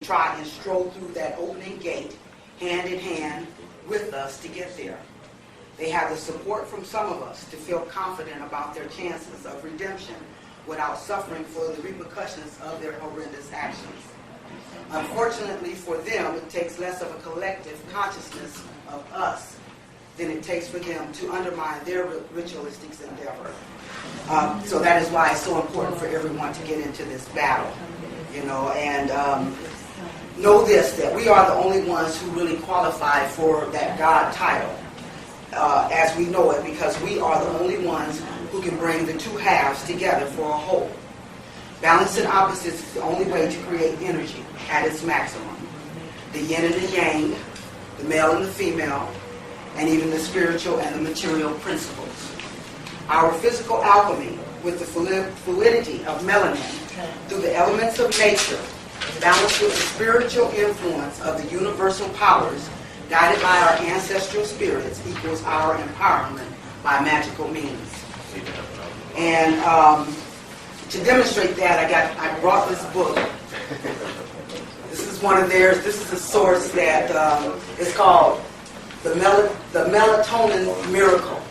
try and stroll through that opening gate hand in hand with us to get there. They have the support from some of us to feel confident about their chances of redemption without suffering for the repercussions of their horrendous actions. Unfortunately for them, it takes less of a collective consciousness of us than it takes for them to undermine their ritualistic endeavor. So that is why it's so important for everyone to get into this battle, and know this, that we are the only ones who really qualify for that God title as we know it, because we are the only ones who can bring the two halves together for a whole. Balancing opposites is the only way to create energy at its maximum. The yin and the yang, the male and the female, and even the spiritual and the material principles. Our physical alchemy, with the fluidity of melanin, through the elements of nature, balanced with the spiritual influence of the universal powers, guided by our ancestral spirits, equals our empowerment by magical means. And to demonstrate that, I brought this book. This is one of theirs. This is a source that is called the Melatonin Miracle.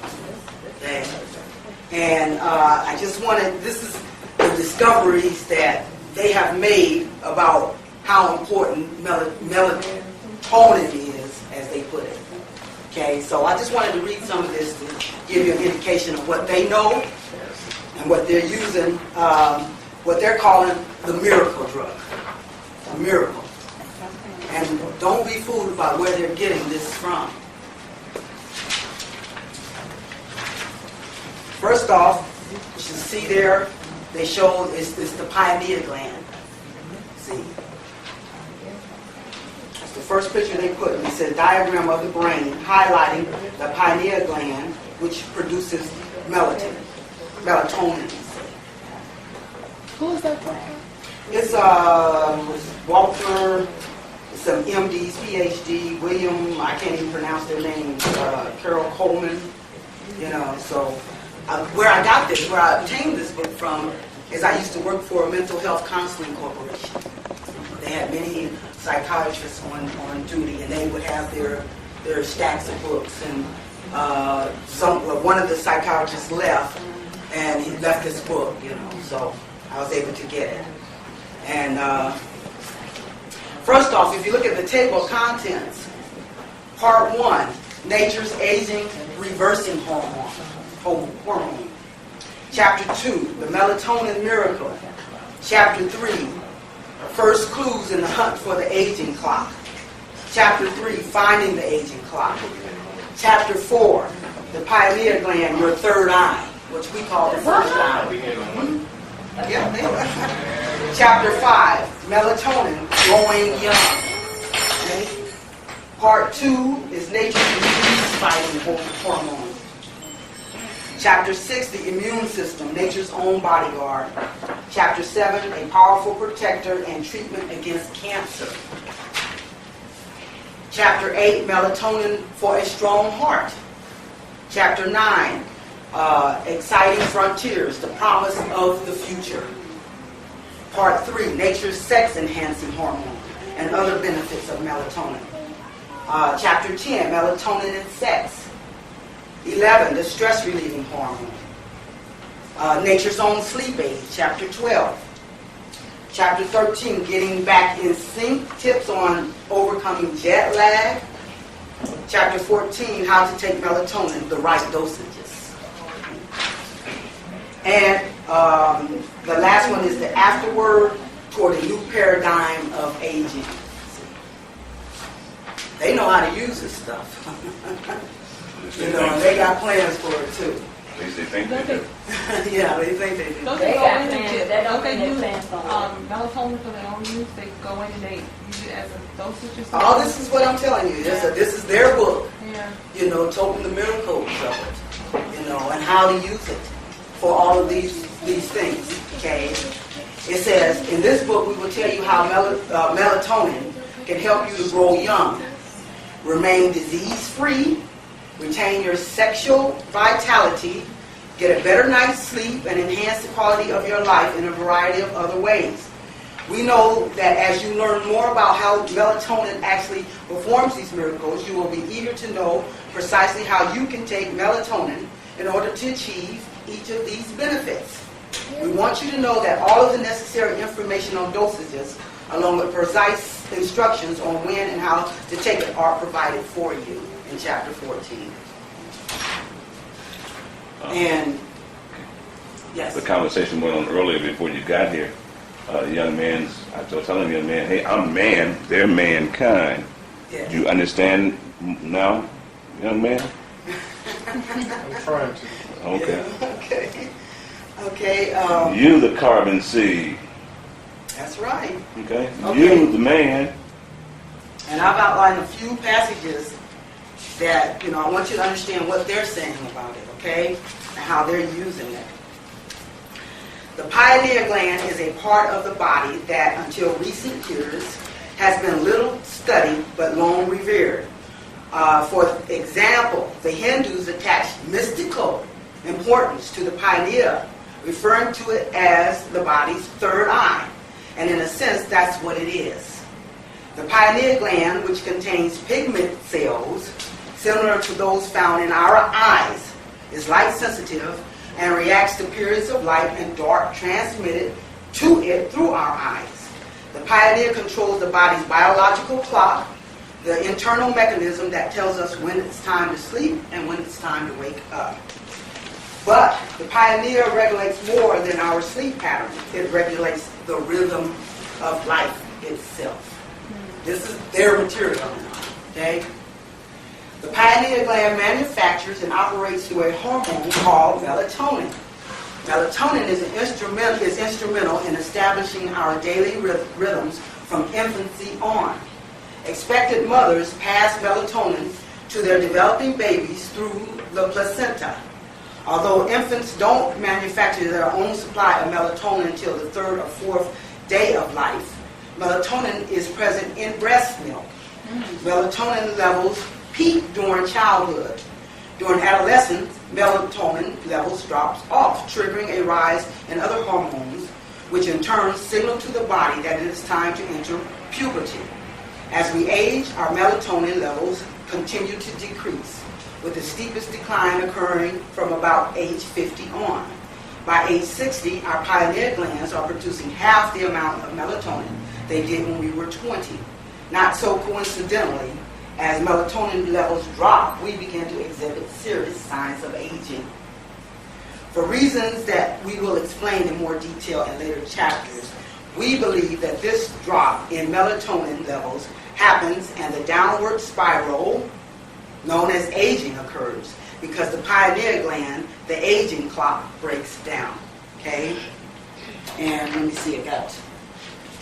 Okay. And I just wanted, this is the discoveries that they have made about how important melatonin is, as they put it. Okay, so I just wanted to read some of this to give you an indication of what they know and what they're using, what they're calling the miracle drug. A miracle. And don't be fooled by where they're getting this from. First off, you should see there, they show it's the pineal gland. See? It's the first picture they put. It said diagram of the brain highlighting the pineal gland, which produces melatonin. Who is that from? It's Walter, some MDs, PhD, William, I can't even pronounce their names, Carol Coleman, so. Where I got this, where I obtained this book from, is I used to work for a mental health counseling corporation. They had many psychiatrists on duty, and they would have their stacks of books. And one of the psychiatrists left, and he left this book, so I was able to get it. And first off, if you look at the table of contents, Part 1, Nature's Aging Reversing Hormone. Chapter 2, the Melatonin Miracle. Chapter 3, First Clues in the Hunt for the Aging Clock. Chapter 3, Finding the Aging Clock. Chapter 4, the pineal gland, your third eye, which we call the first eye. Yeah. Chapter 5, melatonin, growing young. Okay. Part 2 is nature's disease-fighting hormone. Chapter 6, the immune system, nature's own bodyguard. Chapter 7, a powerful protector and treatment against cancer. Chapter 8, melatonin for a strong heart. Chapter 9, exciting frontiers, the promise of the future. Part 3, nature's sex-enhancing hormone and other benefits of melatonin. Chapter 10, melatonin and sex. 11, the stress-relieving hormone. Nature's own sleep aid, Chapter 12. Chapter 13, getting back in sync, tips on overcoming jet lag. Chapter 14, how to take melatonin, the right dosages. And the last one is the afterword toward a new paradigm of aging. They know how to use this stuff. And they got plans for it too. At least they think they do. Yeah, they think they do. Don't they use melatonin for their own use? They go in and they use it as a dosage or something? All this is what I'm telling you. This is their book. Yeah. Toting the miracles of it. And how to use it for all of these things. Okay. It says in this book we will tell you how melatonin can help you to grow young, remain disease-free, retain your sexual vitality, get a better night's sleep, and enhance the quality of your life in a variety of other ways. We know that as you learn more about how melatonin actually performs these miracles, you will be eager to know precisely how you can take melatonin in order to achieve each of these benefits. We want you to know that all of the necessary information on dosages, along with precise instructions on when and how to take it, are provided for you in Chapter 14. And, yes? The conversation went on earlier before you got here. Young man, I was telling the young man, hey, I'm man, they're mankind. Yes. Do you understand now, young man? I'm trying to. Okay. Yeah, okay. You the carbon seed. That's right. Okay? Okay. You the man. And I've outlined a few passages that, I want you to understand what they're saying about it, okay? And how they're using it. The pineal gland is a part of the body that, until recent years, has been little studied but long revered. For example, the Hindus attach mystical importance to the pineal, referring to it as the body's third eye. And in a sense, that's what it is. The pineal gland, which contains pigment cells similar to those found in our eyes, is light sensitive and reacts to periods of light and dark transmitted to it through our eyes. The pineal controls the body's biological clock, the internal mechanism that tells us when it's time to sleep and when it's time to wake up. But the pineal regulates more than our sleep pattern. It regulates the rhythm of life itself. This is their material now, okay? The pineal gland manufactures and operates through a hormone called melatonin. Melatonin is instrumental in establishing our daily rhythms from infancy on. Expectant mothers pass melatonin to their developing babies through the placenta. Although infants don't manufacture their own supply of melatonin until the third or fourth day of life, melatonin is present in breast milk. Melatonin levels peak during childhood. During adolescence, melatonin levels drops off, triggering a rise in other hormones, which in turn signal to the body that it is time to enter puberty. As we age, our melatonin levels continue to decrease, with the steepest decline occurring from about age 50 on. By age 60, our pineal glands are producing half the amount of melatonin they did when we were 20. Not so coincidentally, as melatonin levels drop, we begin to exhibit serious signs of aging. For reasons that we will explain in more detail in later chapters, we believe that this drop in melatonin levels happens and the downward spiral, known as aging, occurs because the pineal gland, the aging clock, breaks down. Okay? And let me see, it got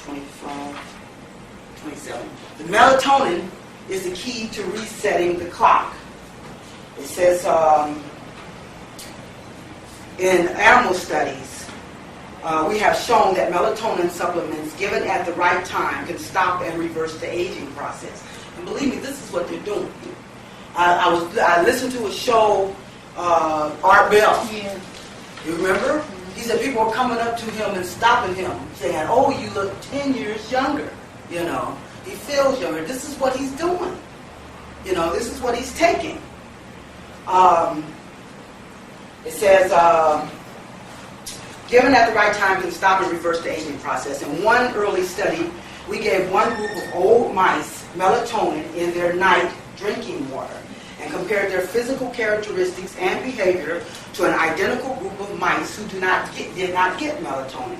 25, 27. The melatonin is the key to resetting the clock. It says in animal studies, we have shown that melatonin supplements given at the right time can stop and reverse the aging process. And believe me, this is what they're doing. I listened to a show, Art Bell. Yeah. You remember? He said people were coming up to him and stopping him, saying, "Oh, you look 10 years younger." You know, he feels younger. This is what he's doing. You know, this is what he's taking. It says, given at the right time can stop and reverse the aging process. In one early study, we gave one group of old mice melatonin in their night drinking water and compared their physical characteristics and behavior to an identical group of mice who did not get melatonin.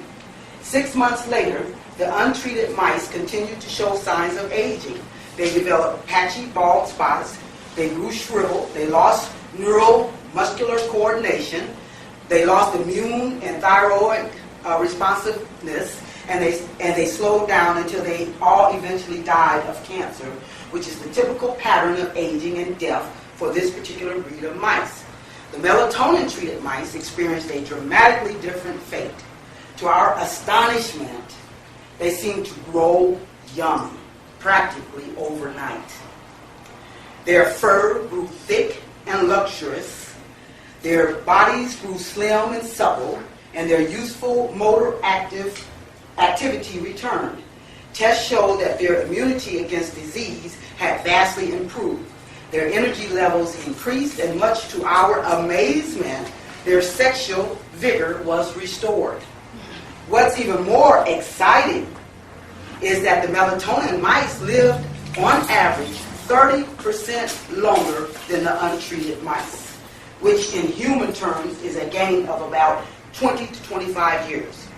6 months later, the untreated mice continued to show signs of aging. They developed patchy bald spots, they grew shriveled, they lost neuromuscular coordination, they lost immune and thyroid responsiveness, and they slowed down until they all eventually died of cancer, which is the typical pattern of aging and death for this particular breed of mice. The melatonin-treated mice experienced a dramatically different fate. To our astonishment, they seemed to grow young, practically overnight. Their fur grew thick and luxurious, their bodies grew slim and supple, and their youthful motor activity returned. Tests showed that their immunity against disease had vastly improved. Their energy levels increased, and much to our amazement, their sexual vigor was restored. What's even more exciting is that the melatonin mice lived, on average, 30% longer than the untreated mice, which in human terms is a gain of about 20 to 25 years.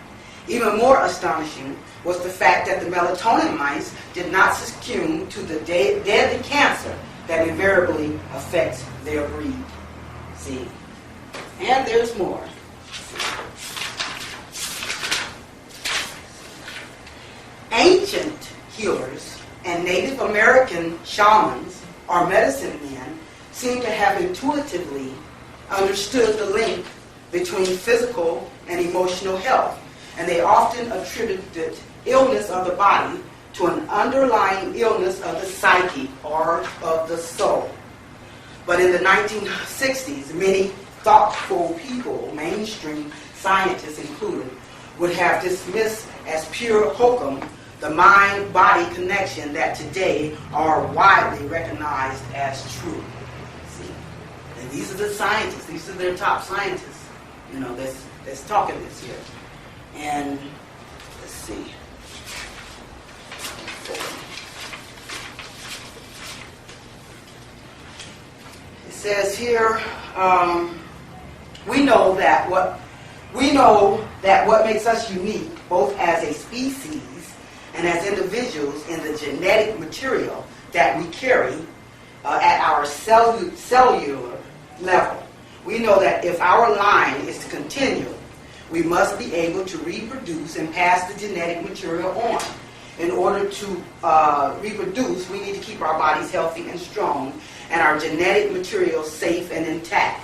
Even more astonishing was the fact that the melatonin mice did not succumb to the deadly cancer that invariably affects their breed. See? And there's more. Ancient healers and Native American shamans or medicine men seem to have intuitively understood the link between physical and emotional health, and they often attributed illness of the body to an underlying illness of the psyche or of the soul. But in the 1960s, many thoughtful people, mainstream scientists included, would have dismissed as pure hokum the mind-body connection that today are widely recognized as true. See? And these are the scientists, these are their top scientists, you know, that's talking this here. And let's see. It says here, we know that what makes us unique, both as a species and as individuals, in the genetic material that we carry at our cellular level. We know that if our line is to continue, we must be able to reproduce and pass the genetic material on. In order to reproduce, we need to keep our bodies healthy and strong, and our genetic material safe and intact.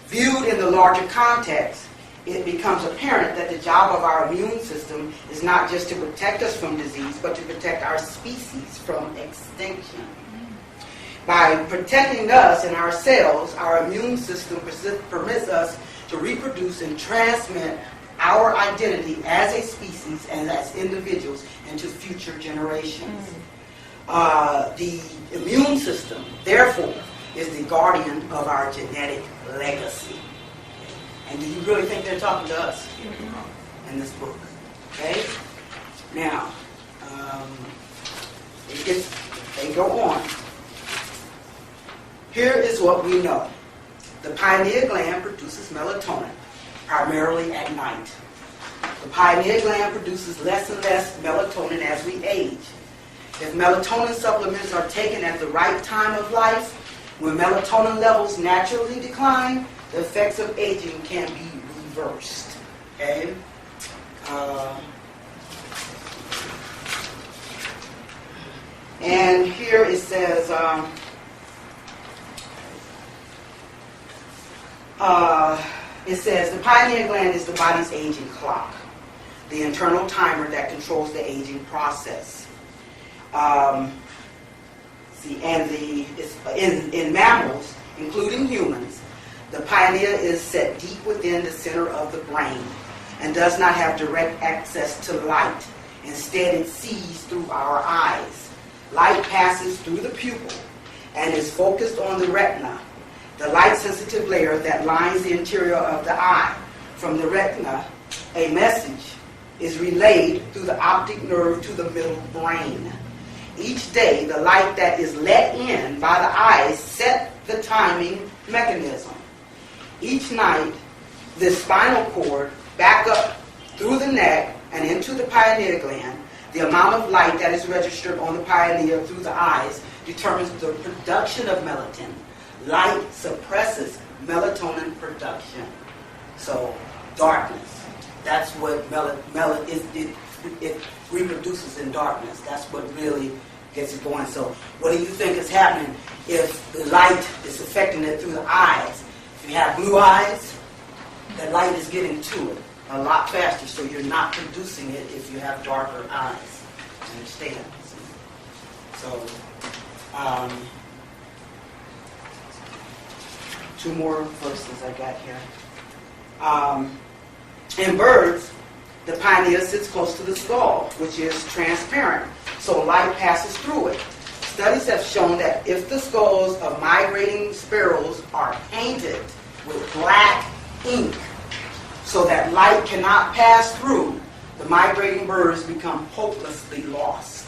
Viewed in the larger context, it becomes apparent that the job of our immune system is not just to protect us from disease, but to protect our species from extinction. By protecting us and our cells, our immune system permits us to reproduce and transmit our identity as a species and as individuals into future generations. The immune system, therefore, is the guardian of our genetic legacy. And do you really think they're talking to us in this book? Okay? Now, they go on. Here is what we know. The pineal gland produces melatonin, primarily at night. The pineal gland produces less and less melatonin as we age. If melatonin supplements are taken at the right time of life, when melatonin levels naturally decline, the effects of aging can be reversed. Okay? And here it says, the pineal gland is the body's aging clock, the internal timer that controls the aging process. In mammals, including humans, the pineal is set deep within the center of the brain and does not have direct access to light. Instead, it sees through our eyes. Light passes through the pupil and is focused on the retina, the light-sensitive layer that lines the interior of the eye. From the retina, a message is relayed through the optic nerve to the middle brain. Each day, the light that is let in by the eyes set the timing mechanism. Each night, the spinal cord back up through the neck and into the pineal gland. The amount of light that is registered on the pineal through the eyes determines the production of melatonin. Light suppresses melatonin production. So, darkness. That's what it reproduces in darkness. That's what really gets it going. So, what do you think is happening if the light is affecting it through the eyes? If you have blue eyes, the light is getting to it a lot faster, so you're not producing it if you have darker eyes. Understand? So, two more verses I got here. In birds, The pineal sits close to the skull, which is transparent, so light passes through it. Studies have shown that if the skulls of migrating sparrows are painted with black ink so that light cannot pass through, the migrating birds become hopelessly lost.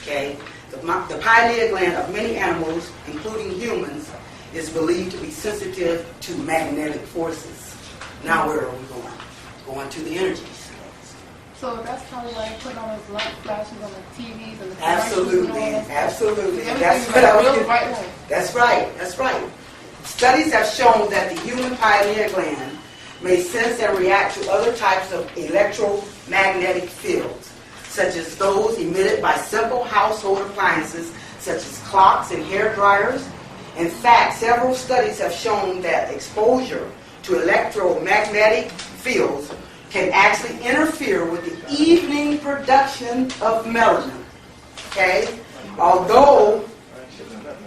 Okay? The pineal gland of many animals, including humans, is believed to be sensitive to magnetic forces. Now where are we going? Going to the energies. So that's probably why they put on those light flashes on the TVs and the Absolutely, commercials and all that stuff. absolutely. Everything That's was what I was real getting. bright light. That's right, that's right. Studies have shown that the human pineal gland may sense and react to other types of electromagnetic fields, such as those emitted by simple household appliances, such as clocks and hair dryers. In fact, several studies have shown that exposure to electromagnetic fields can actually interfere with the evening production of melanin. Okay? Although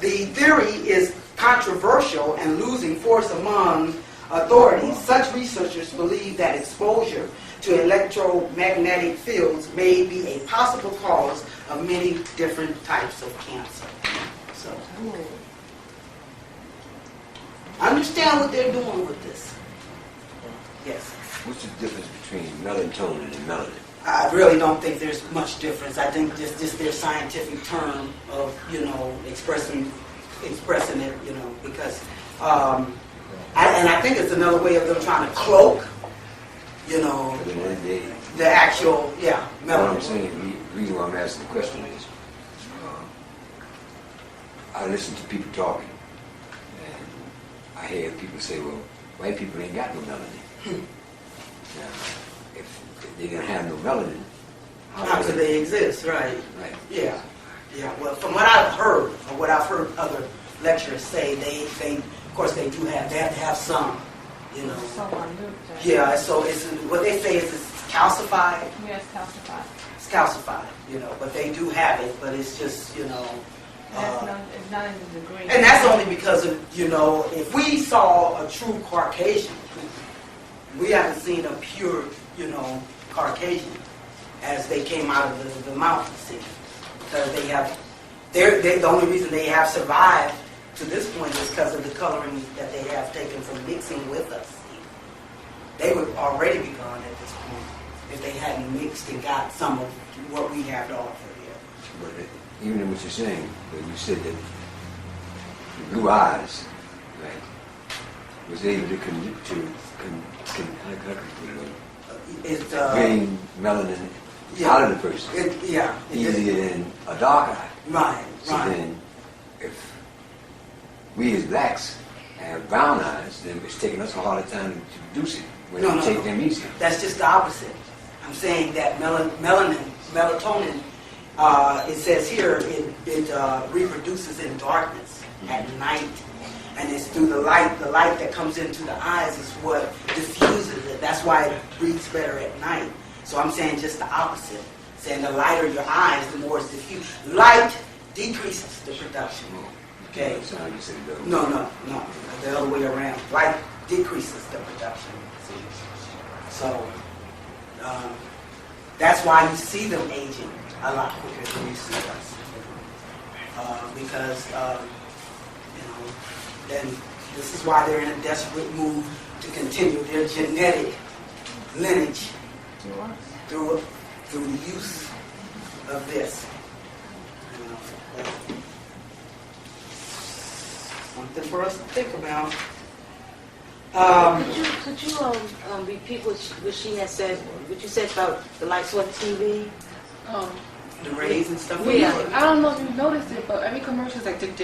the theory is controversial and losing force among authorities, such researchers believe that exposure to electromagnetic fields may be a possible cause of many different types of cancer. So, understand what they're doing with this. Yes. What's the difference between melatonin and melanin? I really don't think there's much difference. I think just their scientific term of, expressing it, because, I think it's another way of them trying to cloak, the actual, What I'm melanin. saying, the reason why I'm asking the question is, I listen to people talking, and I hear people say, well, white people ain't got no melanin. Now, if they didn't have no melanin, How could they exist, right? Right. Yeah. Well, from what I've heard, or what I've heard other lecturers say, they of course they do have, they have to have some, Someone knew that. Yeah, so it's, what they say is it's calcified. Yes, calcified. It's calcified, but they do have it, but it's just, It's not in the degree. and that's only because of, if we saw a true Caucasian, we haven't seen a pure, Caucasian as they came out of the mountain, see, because the only reason they have survived to this point is because of the coloring that they have taken from mixing with us. They would already be gone at this point if they hadn't mixed and got some of what we have to offer here. but even in what you're saying, when you said that the blue eyes, right, was able to gain melanin out of the person easier than a dark eye. Right, So right. then, if we as blacks have brown eyes, then it's taking us a harder time to produce it when No, we no, take no. them easier. That's just the opposite. I'm saying that melatonin, it says here, it reproduces in darkness at night. And it's through the light that comes into the eyes is what diffuses it. That's why it reads better at night. So I'm saying just the opposite. Saying the lighter your eyes, the more it's diffused. Light decreases the production. Okay? That's how you said it, though. No. The other way around. Light decreases the production. See? So, that's why you see them aging a lot quicker than you see us. Because, then this is why they're in a desperate move to continue their genetic lineage through the use of this. Something for us to think about. Could you repeat what she had said, what you said about the lights on TV? The rays and stuff. Yeah. I don't know if you noticed it, but every commercial is like with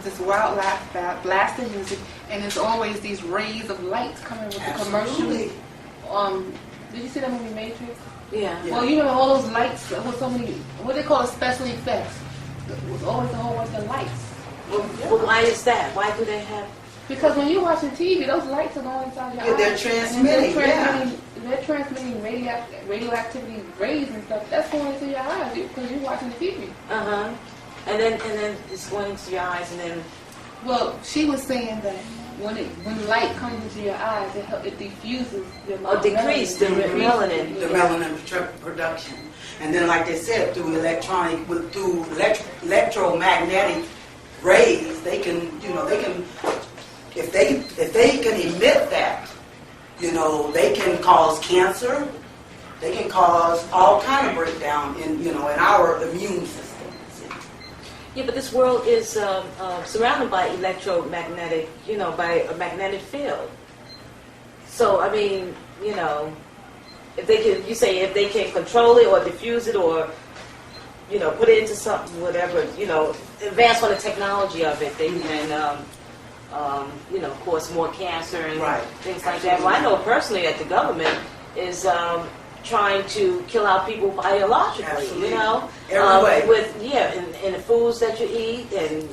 this wild blasting music, and there's always these rays of lights coming with the Absolutely. commercial. Did you see that movie Matrix? Yeah. Yeah. Well, you know all those lights with so many, what they call it, special effects. It was always a whole bunch of lights. Well, why is that? Why do they have? Because when you're watching TV, those lights are going inside your Yeah, eyes. they're And transmitting, they're transmitting radioactivity rays and stuff. That's going into your eyes because you're watching the TV. And then it's going into your eyes, and then Well, she was saying that when light comes into your eyes, it diffuses your Or decrease the melanin. The melanin production. And then, like they said, through electromagnetic rays, they can, if they can emit that, they can cause cancer. They can cause all kind of breakdown in our immune system. Yeah, but this world is surrounded by electromagnetic, by a magnetic field. So, I mean, if they can, you say if they can control it or diffuse it or, put it into something, whatever, advance on the technology of it, they can, cause more cancer and things like that. Well, I know personally that the government is trying to kill out people biologically, Absolutely. Every way. With in the foods that you eat and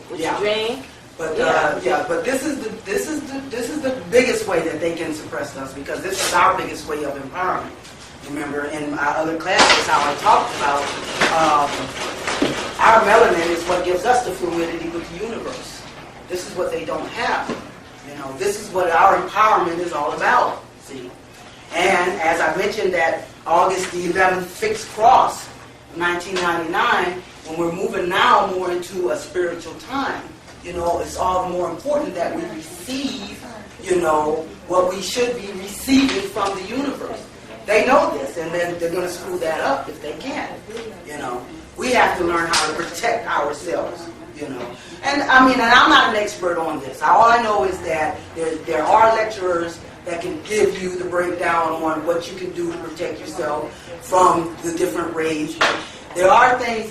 what you drink. But but this is the biggest way that they can suppress us, because this is our biggest way of empowerment. Remember, in my other classes, how I talked about our melanin is what gives us the fluidity with the universe. This is what they don't have. This is what our empowerment is all about. See. And as I mentioned that August the 11th fixed cross, 1999, when we're moving now more into a spiritual time, it's all the more important that we receive, what we should be receiving from the universe. They know this, and then they're going to screw that up if they can. We have to learn how to protect ourselves, And I'm not an expert on this. All I know is that there are lecturers that can give you the breakdown on what you can do to protect yourself from the different rays. There are things,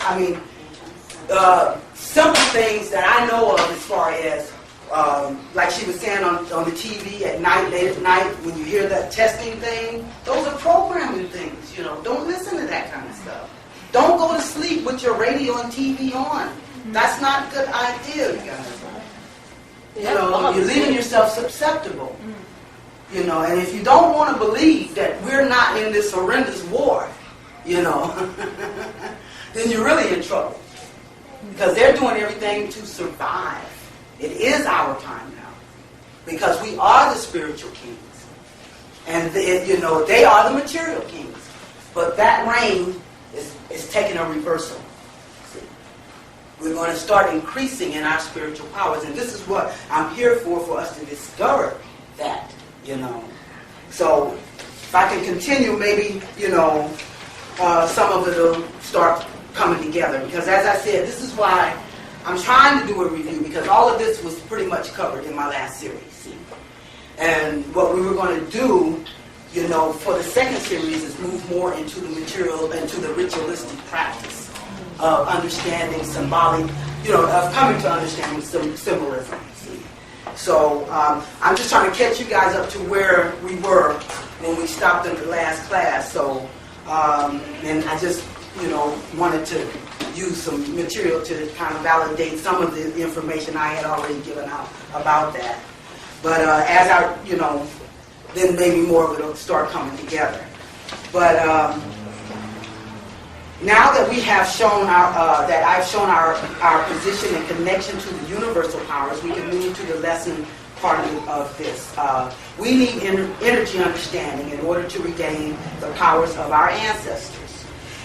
simple things that I know of as far as, like she was saying on the TV at night, late at night, when you hear that testing thing, those are programming things, Don't listen to that kind of stuff. Don't go to sleep with your radio and TV on. That's not a good idea, you guys. You're leaving yourself susceptible. And if you don't want to believe that we're not in this horrendous war, then you're really in trouble. Because they're doing everything to survive. It is our time now. Because we are the spiritual kings. And, they are the material kings. But that reign is taking a reversal. We're going to start increasing in our spiritual powers. And this is what I'm here for us to discover that. So if I can continue, maybe, some of it will start coming together. Because as I said, this is why I'm trying to do a review, because all of this was pretty much covered in my last series. And what we were going to do, for the second series is move more into the material, into the ritualistic practice of understanding symbolic, of coming to understanding some symbolism. So I'm just trying to catch you guys up to where we were when we stopped in the last class. So, and I just, wanted to use some material to kind of validate some of the information I had already given out about that. But as I, then maybe more of it will start coming together. But now that we have shown that I've shown our position and connection to the universal powers, we can move to the lesson part of this. We need energy understanding in order to regain the powers of our ancestors.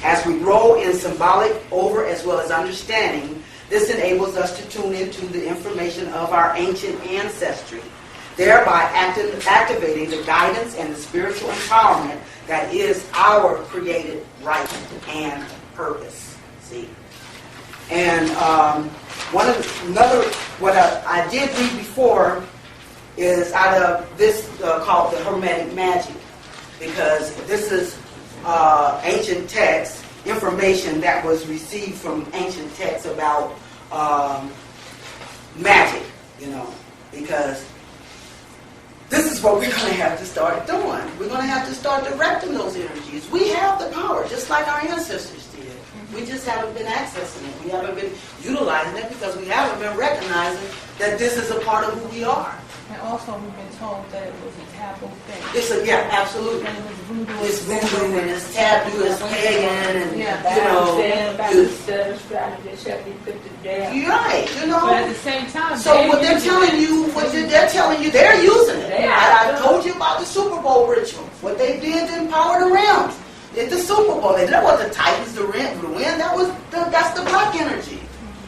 As we grow in symbolic over as well as understanding, this enables us to tune into the information of our ancient ancestry, thereby activating the guidance and the spiritual empowerment that is our created right and purpose. See, and what I did read before is out of this called the Hermetic Magic, because this is ancient text information that was received from ancient texts about magic, because this is what we're going to have to start doing. We're going to have to start directing those energies. We have the power, just like our ancestors did. We just haven't been accessing it. We haven't been utilizing it because we haven't been recognizing that this is a part of who we are. And also, we've been told that it was a taboo thing. It's a, yeah, absolutely. And it was voodoo. It's voodoo and it's taboo, it's pagan, and Yeah. you know, you're right, you know. But at the same time, So what they're telling you, they're using it. I told you about the Super Bowl ritual. What they did to empower the realms. It's the Super Bowl. That wasn't the Titans, the wind. That's the black energy.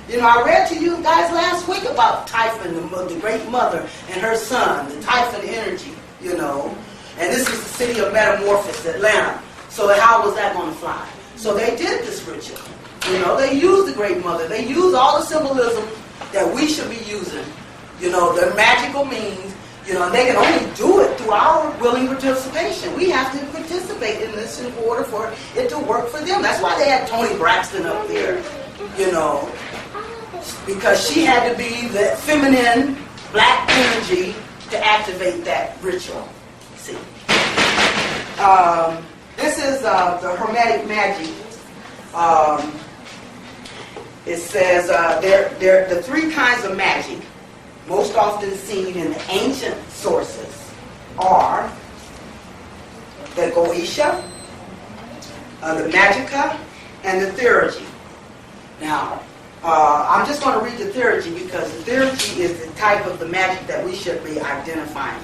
You know, I read to you guys last week about Typhon, the great mother, and her son, the Typhon energy. You know, and this is the city of Metamorphosis, Atlanta. So how was that going to fly? So they did this ritual. You know, they used the great mother. They used all the symbolism that we should be using. You know, the magical means. You know, and they can only do it through our willing participation. We have to participate in this in order for it to work for them. That's why they had Toni Braxton up there. You know, because she had to be the feminine black energy to activate that ritual. See, this is the Hermetic magic. It says there the three kinds of magic most often seen in the ancient sources are the Goetia, the Magica, and the Theurgy. Now, I'm just going to read the Theurgy because the Theurgy is the type of the magic that we should be identifying.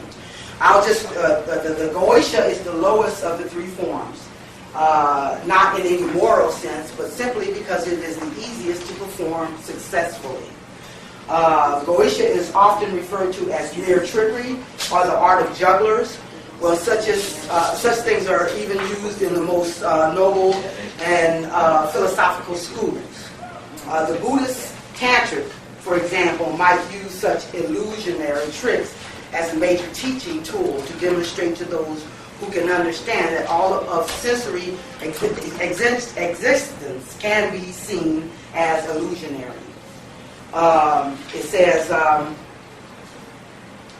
I'll just, the Goetia is the lowest of the three forms. Not in any moral sense, but simply because it is the easiest to perform successfully. Goetia is often referred to as mere trickery or the art of jugglers. Well, such things are even used in the most noble and philosophical schools. The Buddhist tantric, for example, might use such illusionary tricks as a major teaching tool to demonstrate to those who can understand that all of sensory existence can be seen as illusionary. It says,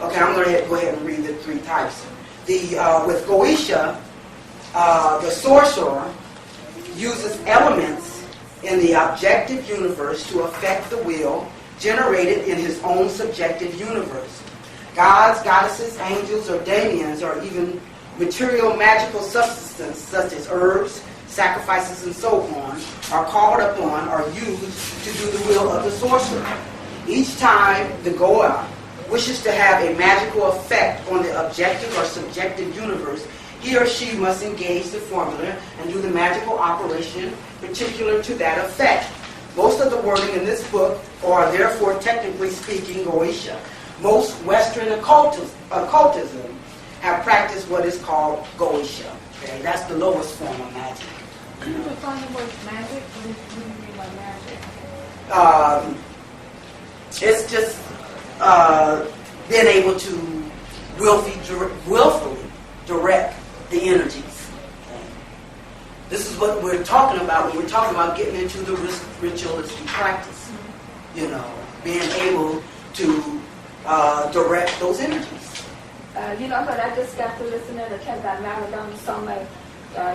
okay, I'm going to go ahead and read the three types. With Goetia, the sorcerer uses elements in the objective universe to affect the will generated in his own subjective universe. Gods, goddesses, angels, or daemons, or even material magical substances such as herbs, sacrifices, and so on, are called upon or used to do the will of the sorcerer. Each time the goer wishes to have a magical effect on the objective or subjective universe, he or she must engage the formula and do the magical operation particular to that effect. Most of the wording in this book are therefore, technically speaking, Goetia. Most Western occultism have practiced what is called Goetia. Okay? That's the lowest form of magic. Can you define the word magic? What do you mean by magic? It's just being able to willfully direct the energies. This is what we're talking about when we're talking about getting into the ritualistic practice. You know, being able to direct those energies. You know, but I just got to listen to the cat by Myra song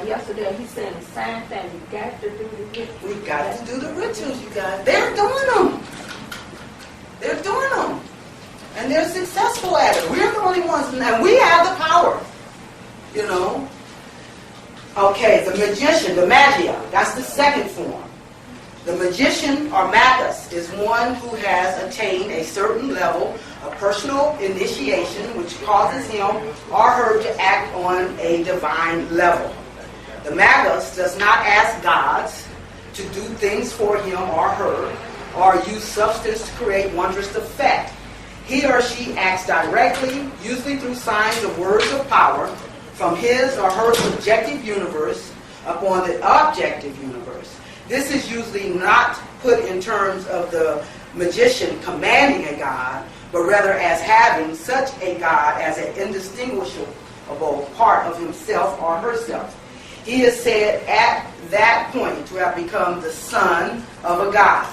yesterday. He's saying the same thing. You got to do the rituals. We got to do the rituals, you guys. They're doing them. They're doing them. And they're successful at it. We're the only ones, and we have the power. You know? Okay, the magician, the magia, that's the second form. The magician or magus is one who has attained a certain level of personal initiation which causes him or her to act on a divine level. The magus does not ask gods to do things for him or her or use substance to create wondrous effect. He or she acts directly, usually through signs or words of power, from his or her subjective universe upon the objective universe. This is usually not put in terms of the magician commanding a god, but rather as having such a god as an indistinguishable part of himself or herself. He is said at that point to have become the son of a god.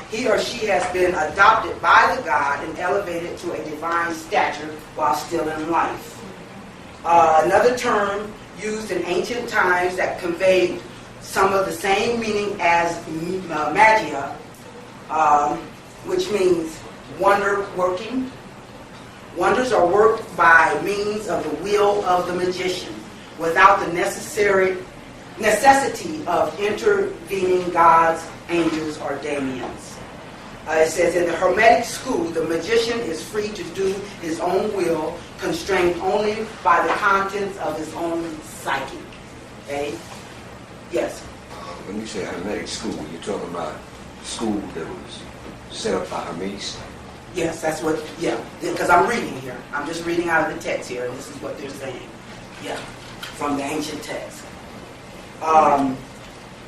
He or she has been adopted by the god and elevated to a divine stature while still in life. Another term used in ancient times that conveyed some of the same meaning as magia, which means wonder working, Wonders are worked by means of the will of the magician, without the necessity of intervening gods, angels, or daemons. It says, in the Hermetic school, the magician is free to do his own will, constrained only by the contents of his own psyche. Okay? Yes? When you say Hermetic school, you're talking about school that was set up by Hermes? Yes, that's what, yeah, because I'm reading here. I'm just reading out of the text here, and this is what they're saying. Yeah, from the ancient text.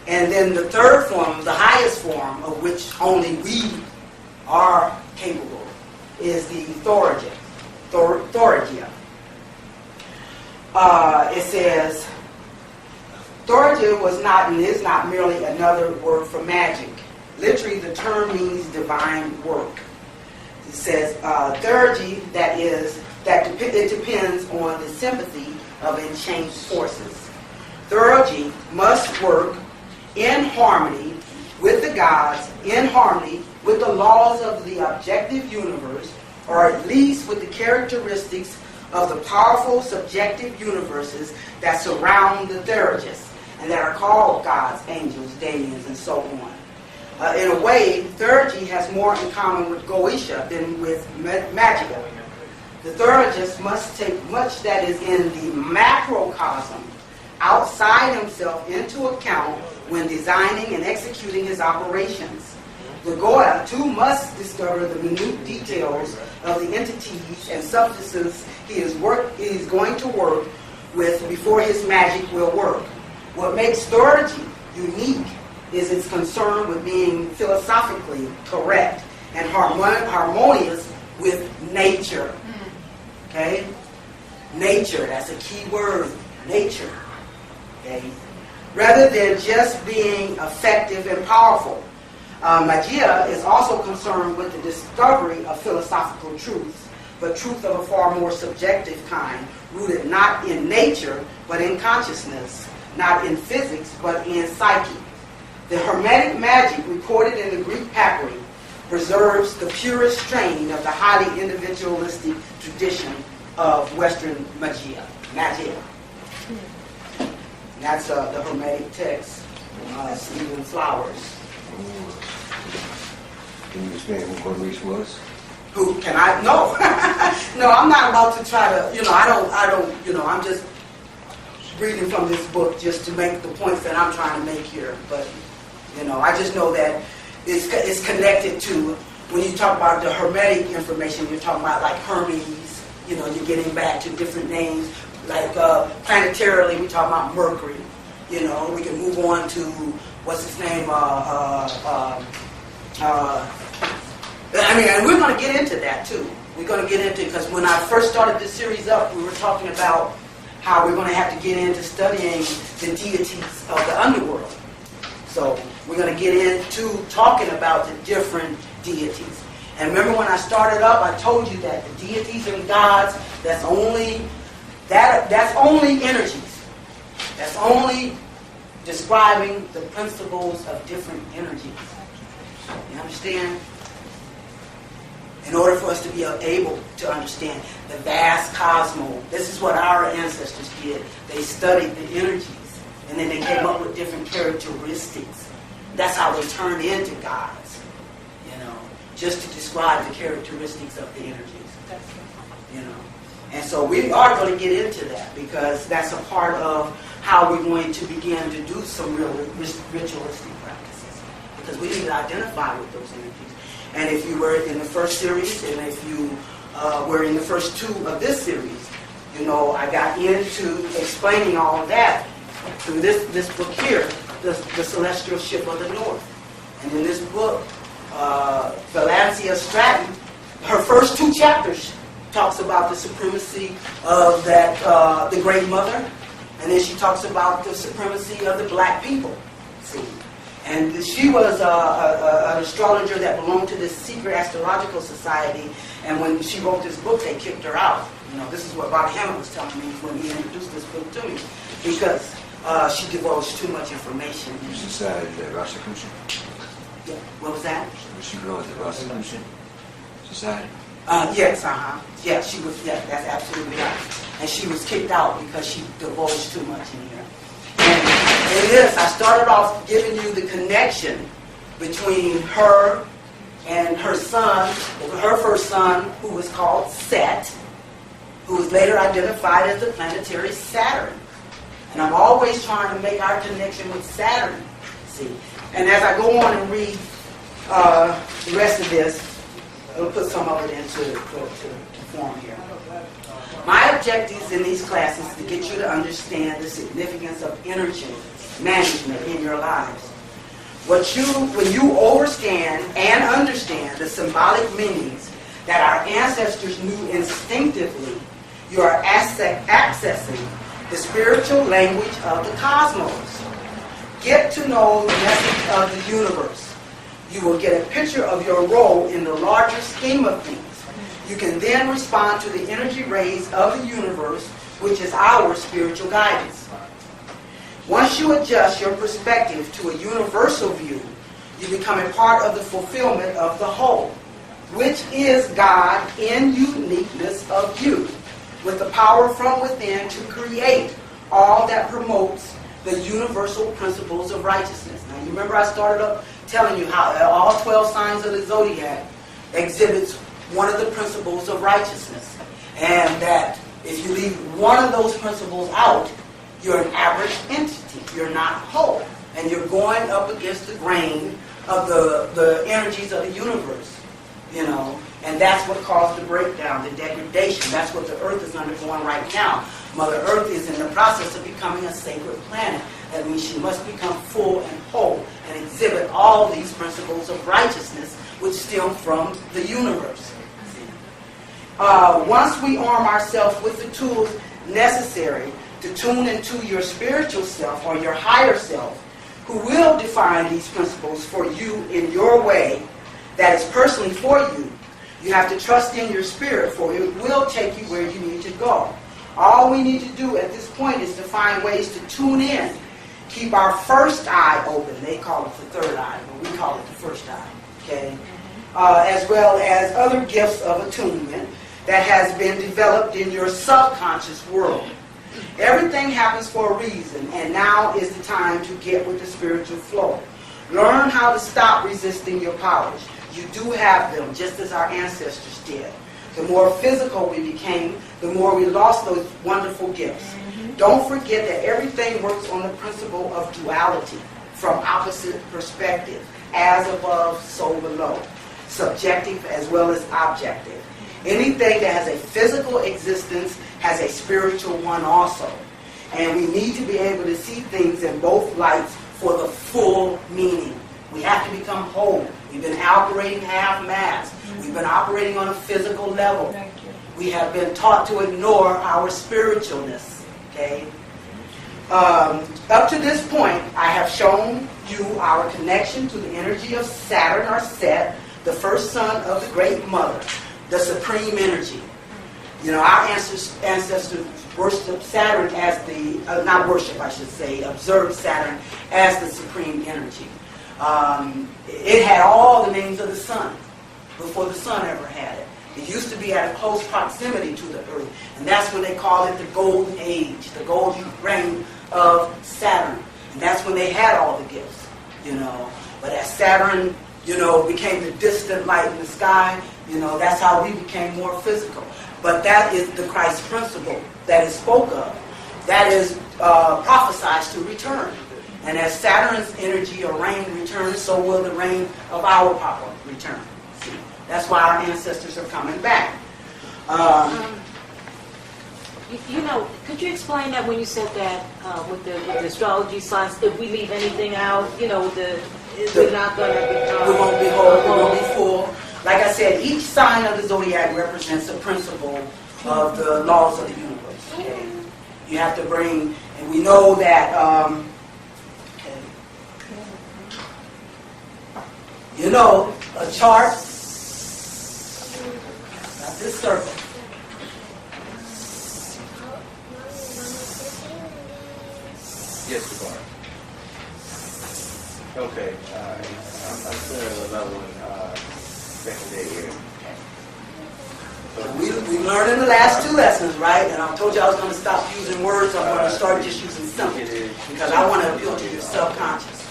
And then the third form, the highest form, of which only we are capable, is the Thorigia. Thorigia. It says, Thorigia was not and is not merely another word for magic. Literally, the term means divine work. It says, Thorigia, it depends on the sympathy of enchained forces. Thorigia must work in harmony with the gods, in harmony with the laws of the objective universe, or at least with the characteristics of the powerful subjective universes that surround the Thorigists, and that are called gods, angels, daemons, and so on. In a way, Thorigia has more in common with Goetia than with Magia. The Thorigist must take much that is in the macrocosm outside himself into account when designing and executing his operations. The Goya, too, must discover the minute details of the entities and substances he is going to work with before his magic will work. What makes Thorigia unique is its concern with being philosophically correct and harmonious with nature. Okay? Nature, that's a key word. Nature. Okay? Rather than just being effective and powerful. Magia is also concerned with the discovery of philosophical truths, but truth of a far more subjective kind, rooted not in nature, but in consciousness, not in physics, but in psyche. The Hermetic magic recorded in the Greek papyri preserves the purest strain of the highly individualistic tradition of Western magia. And that's the Hermetic text, Stephen Flowers. Can you explain who Maurice was? Who can I? No, no. I'm not about to try to. I don't. I'm just reading from this book just to make the points that I'm trying to make here. But I just know that it's connected to when you talk about the Hermetic information. You're talking about like Hermes. You're getting back to different names. Like planetarily, we talk about Mercury. We can move on to what's his name. And we're going to get into that too. We're going to get into, because when I first started this series up, we were talking about how we're going to have to get into studying the deities of the underworld. So we're going to get into talking about the different deities. And remember when I started up, I told you that the deities and gods, that's only energies. That's only describing the principles of different energies. You understand? In order for us to be able to understand the vast cosmos, this is what our ancestors did. They studied the energies, and then they came up with different characteristics. That's how they turned into gods, just to describe the characteristics of the energies. And so we are going to get into that, because that's a part of how we're going to begin to do some real ritualistic practices, because we need to identify with those energies. And if you were in the first series, and if you were in the first two of this series, I got into explaining all of that through this book here, the Celestial Ship of the North. And in this book, Valencia Stratton, her first two chapters talks about the supremacy of that the Great Mother, and then she talks about the supremacy of the black people. See. And she was an astrologer that belonged to this secret astrological society. And when she wrote this book, they kicked her out. This is what Bob Hammond was telling me when he introduced this book to me, because she divulged too much information. You society, the Rosicrucian? Yeah. What was that? She belonged to the Rosicrucian Society? Yes, yeah, she was, yeah, that's absolutely right. And she was kicked out because she divulged too much in here. And it is, I started off giving you the connection between her and her son, her first son, who was called Set, who was later identified as the planetary Saturn. And I'm always trying to make our connection with Saturn, see. And as I go on and read the rest of this, I'll put some of it into form here. My objectives in these classes is to get you to understand the significance of energy management in your lives. When you overstand and understand the symbolic meanings that our ancestors knew instinctively, you are accessing the spiritual language of the cosmos. Get to know the message of the universe. You will get a picture of your role in the larger scheme of things. You can then respond to the energy rays of the universe, which is our spiritual guidance. Once you adjust your perspective to a universal view, you become a part of the fulfillment of the whole, which is God in uniqueness of you, with the power from within to create all that promotes the universal principles of righteousness. Now, you remember I started up telling you how all 12 signs of the zodiac exhibits one of the principles of righteousness, and that if you leave one of those principles out, you're an average entity. You're not whole, and you're going up against the grain of the energies of the universe, you know. And that's what caused the breakdown, the degradation. That's what the Earth is undergoing right now. Mother Earth is in the process of becoming a sacred planet. That means she must become full and whole and exhibit all these principles of righteousness which stem from the universe. Once we arm ourselves with the tools necessary to tune into your spiritual self or your higher self, who will define these principles for you in your way that is personally for you, you have to trust in your spirit, for it will take you where you need to go. All we need to do at this point is to find ways to tune in. Keep our first eye open. They call it the third eye, but we call it the first eye. Okay? As well as other gifts of attunement that has been developed in your subconscious world. Everything happens for a reason, and now is the time to get with the spiritual flow. Learn how to stop resisting your powers. You do have them, just as our ancestors did. The more physical we became, the more we lost those wonderful gifts. Don't forget that everything works on the principle of duality, from opposite perspective, as above, so below. Subjective as well as objective. Anything that has a physical existence has a spiritual one also. And we need to be able to see things in both lights for the full meaning. We have to become whole. We've been operating half-mast. We've been operating on a physical level. We have been taught to ignore our spiritualness. Okay? Up to this point, I have shown you our connection to the energy of Saturn or Set, the first son of the Great Mother, the supreme energy. You know, our ancestors worshiped Saturn as the, not worship I should say, observed Saturn as the supreme energy. It had all the names of the sun before the sun ever had it. It used to be at a close proximity to the earth, and that's when they call it the golden age, the golden reign of Saturn. And that's when they had all the gifts, you know. But as Saturn, you know, became the distant light in the sky, you know, that's how we became more physical. But that is the Christ principle that is spoke of. That is prophesied to return. And as Saturn's energy or reign returns, so will the reign of our Papa return. See? That's why our ancestors are coming back. You know, could you explain that when you said that with the astrology signs, if we leave anything out, you know, we're not going to become... We won't be whole, we won't be full. Like I said, each sign of the zodiac represents a principle of the laws of the universe. Okay? You have to bring, and we know that, you know, a chart, got this circle. Yes, Debar. Okay, I'm doing another one second day here. learning the last 2 lessons, right? And I told you I was going to stop using words. I'm going to start just using symbols because I want to appeal to your subconscious.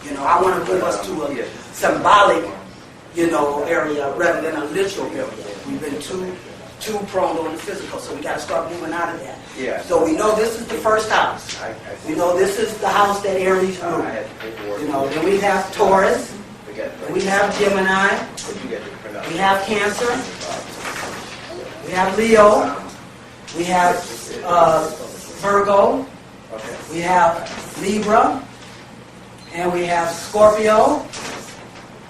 You know, I want to move us to a symbolic, you know, area rather than a literal area. We've been too prone on the physical, so we got to start moving out of that. Yeah. So we know this is the first house. We know this is the house that Aries ruled. You know, then we have Taurus. Then we have Gemini. We have Cancer. We have Leo. We have Virgo. We have Libra. And we have Scorpio,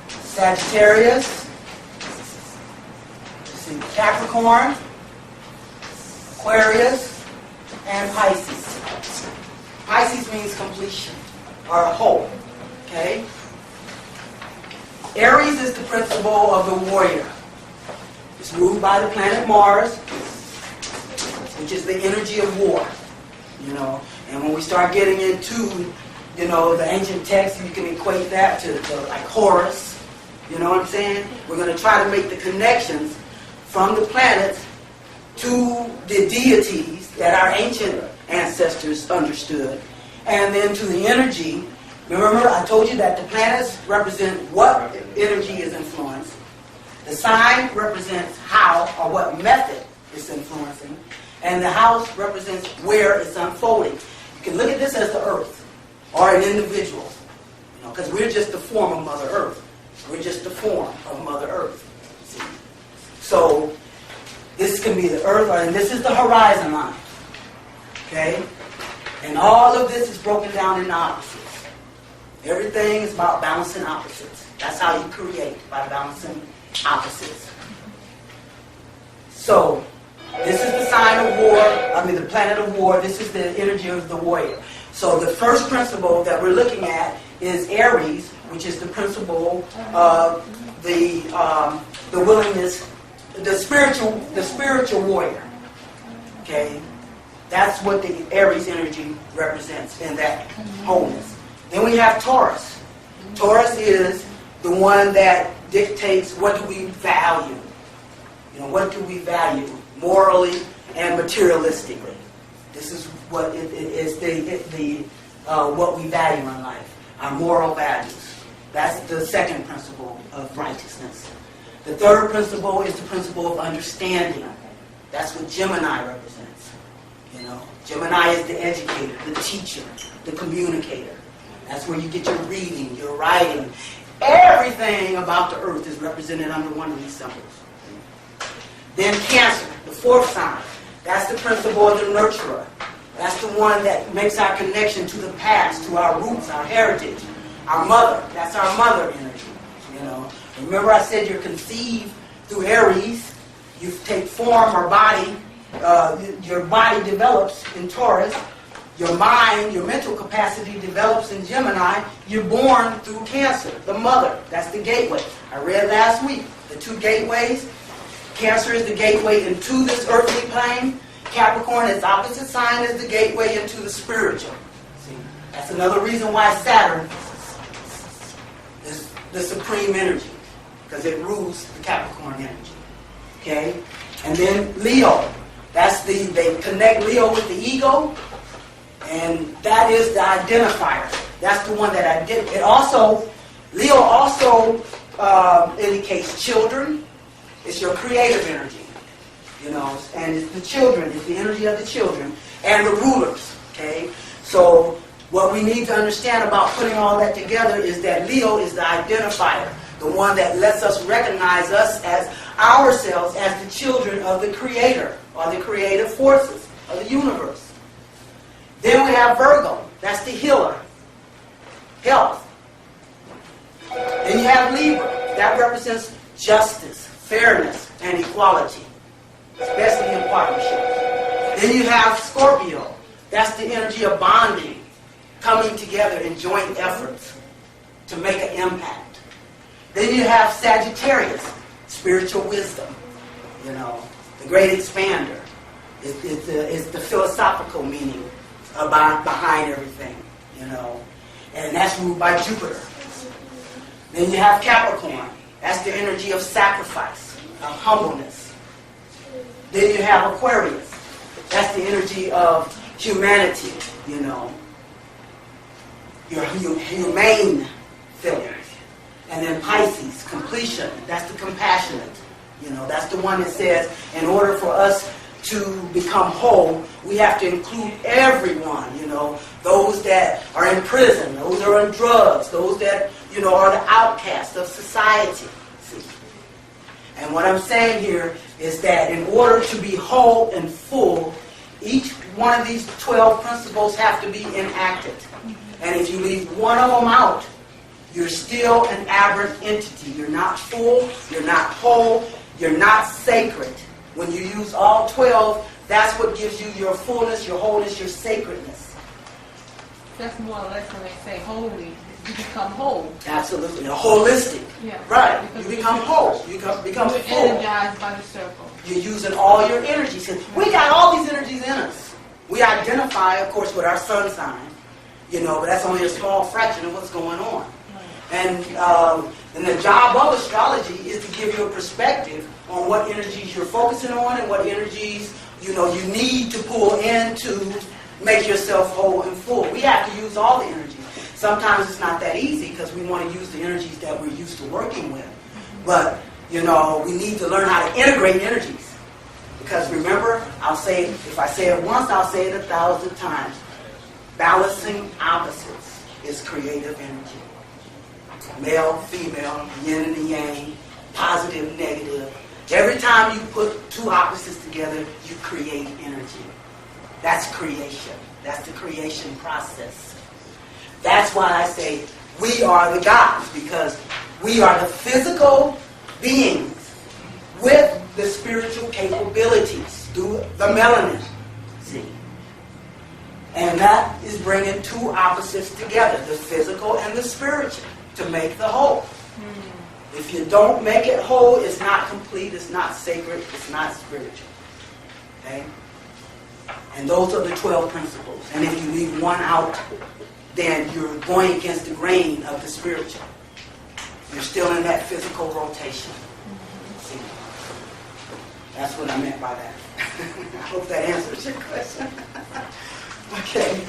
Sagittarius, let's see, Capricorn, Aquarius, and Pisces. Pisces means completion, or whole, okay? Aries is the principle of the warrior. It's ruled by the planet Mars, which is the energy of war, you know. And when we start getting into, you know, the ancient texts, you can equate that to like Horus, you know what I'm saying? We're going to try to make the connections from the planets to the deities that our ancient ancestors understood, and then to the energy. Remember, I told you that the planets represent what energy is influenced. The sign represents how or what method it's influencing. And the house represents where it's unfolding. You can look at this as the earth or an individual, you know, because we're just the form of Mother Earth. We're just the form of Mother Earth. See? So this can be the earth, and this is the horizon line. Okay? And all of this is broken down into opposites. Everything is about balancing opposites. That's how you create, by balancing opposites. So, this is the sign of war, the planet of war. This is the energy of the warrior. So the first principle that we're looking at is Aries, which is the principle of the willingness, the spiritual warrior. Okay? That's what the Aries energy represents in that wholeness. Then we have Taurus. Taurus is the one that dictates what do we value. You know, what do we value morally and materialistically. This is what it is what we value in life, our moral values. That's the second principle of righteousness. The third principle is the principle of understanding. That's what Gemini represents. You know, Gemini is the educator, the teacher, the communicator. That's where you get your reading, your writing. Everything about the earth is represented under one of these symbols. Then Cancer, the fourth sign. That's the principle of the nurturer. That's the one that makes our connection to the past, to our roots, our heritage, our mother. That's our mother energy. You know. Remember I said you're conceived through Aries. You take form or body. Your body develops in Taurus. Your mind, your mental capacity develops in Gemini. You're born through Cancer, the mother. That's the gateway. I read last week the 2 gateways. Cancer is the gateway into this earthly plane. Capricorn, its opposite sign, is the gateway into the spiritual. See, that's another reason why Saturn is the supreme energy, because it rules the Capricorn energy. Okay? And then Leo. They connect Leo with the ego, and that is the identifier. That's the one that Leo also indicates children. It's your creative energy, you know, and it's the children, it's the energy of the children, and the rulers, okay? So what we need to understand about putting all that together is that Leo is the identifier, the one that lets us recognize us as ourselves as the children of the Creator, or the creative forces of the universe. Then we have Virgo, that's the healer, health. Then you have Libra, that represents justice, fairness, and equality, especially in partnerships. Then you have Scorpio. That's the energy of bonding, coming together in joint efforts to make an impact. Then you have Sagittarius, spiritual wisdom, you know, the great expander. It's the philosophical meaning behind everything, you know, and that's ruled by Jupiter. Then you have Capricorn. That's the energy of sacrifice, of humbleness. Then you have Aquarius. That's the energy of humanity, you know. Your humane feelings. And then Pisces, completion. That's the compassionate. You know, that's the one that says, in order for us to become whole, we have to include everyone, you know, those that are in prison, those that are on drugs, those that, you know, are the outcasts of society. See? And what I'm saying here is that in order to be whole and full, each one of these 12 principles have to be enacted. And if you leave one of them out, you're still an aberrant entity. You're not full, you're not whole, you're not sacred. When you use all 12, that's what gives you your fullness, your wholeness, your sacredness. That's more or less when they say holy, you become whole. Absolutely. A holistic. Yeah. Right. Because You become whole. You become You're full. energized by the circle. You're using all your energies. We got all these energies in us. We identify, of course, with our sun sign, you know, but that's only a small fraction of what's going on. And the job of astrology is to give you a perspective on what energies you're focusing on and what energies, you know, you need to pull in to make yourself whole and full. We have to use all the energies. Sometimes it's not that easy because we want to use the energies that we're used to working with. But, you know, we need to learn how to integrate energies. Because remember, I'll say it, if I say it once, I'll say it 1,000 times. Balancing opposites is creative energy. Male, female, yin and the yang, positive, negative. Every time you put two opposites together, you create energy. That's creation. That's the creation process. That's why I say we are the gods, because we are the physical beings with the spiritual capabilities through the melanin. See? And that is bringing two opposites together, the physical and the spiritual, to make the whole. If you don't make it whole, it's not complete, it's not sacred, it's not spiritual. Okay? And those are the 12 principles. And if you leave one out, then you're going against the grain of the spiritual. You're still in that physical rotation. See? That's what I meant by that. I hope that answers your question. Okay.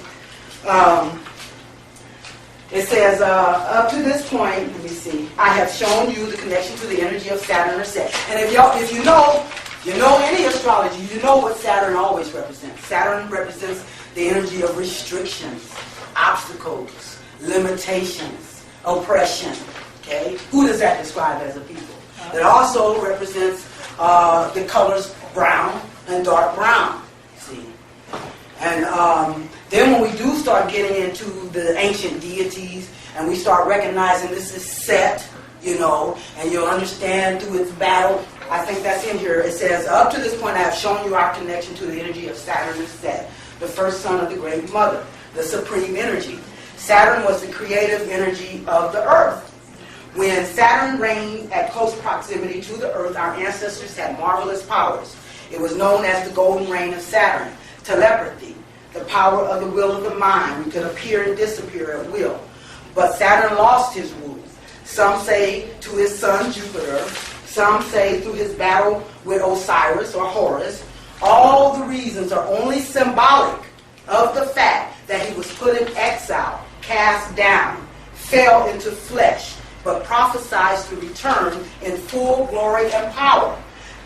It says, up to this point, let me see, I have shown you the connection to the energy of Saturn or Set. And if you know any astrology, you know what Saturn always represents. Saturn represents the energy of restrictions, obstacles, limitations, oppression. Okay? Who does that describe as a people? It also represents the colors brown and dark brown. See? And then when we do start getting into the ancient deities and we start recognizing this is Set, you know, and you'll understand through its battle, I think that's in here. It says, up to this point I have shown you our connection to the energy of Saturn and Set, the first son of the Great Mother, the supreme energy. Saturn was the creative energy of the earth. When Saturn reigned at close proximity to the earth, our ancestors had marvelous powers. It was known as the golden reign of Saturn. Telepathy, the power of the will of the mind. We could appear and disappear at will. But Saturn lost his rule. Some say to his son Jupiter. Some say through his battle with Osiris or Horus. All the reasons are only symbolic of the fact that he was put in exile, cast down, fell into flesh, but prophesied to return in full glory and power.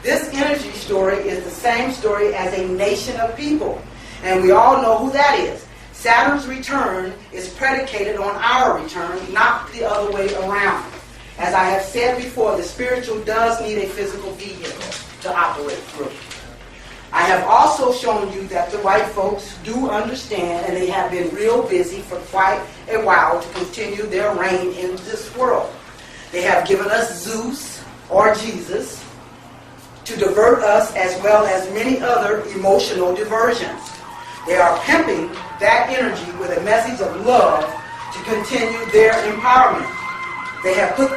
This energy story is the same story as a nation of people. And we all know who that is. Saturn's return is predicated on our return, not the other way around. As I have said before, the spiritual does need a physical vehicle to operate through. I have also shown you that the white folks do understand, and they have been real busy for quite a while to continue their reign in this world. They have given us Zeus, or Jesus, to divert us, as well as many other emotional diversions. They are pimping that energy with a message of love to continue their empowerment. They have put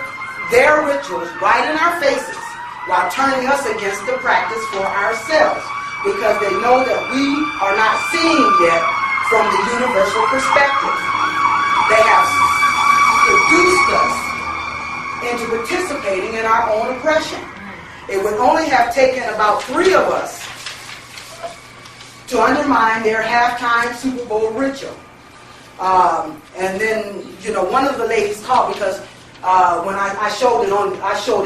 their rituals right in our faces while turning us against the practice for ourselves, because they know that we are not seeing yet from the universal perspective. They have seduced us into participating in our own oppression. It would only have taken about 3 of us to undermine their halftime Super Bowl ritual. And then, one of the ladies called because when I showed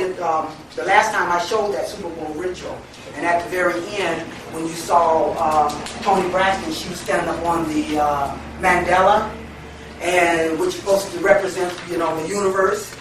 it the last time I showed that Super Bowl ritual, and at the very end, when you saw Toni Braxton, she was standing up on the Mandela, and which is supposed to represent, the universe.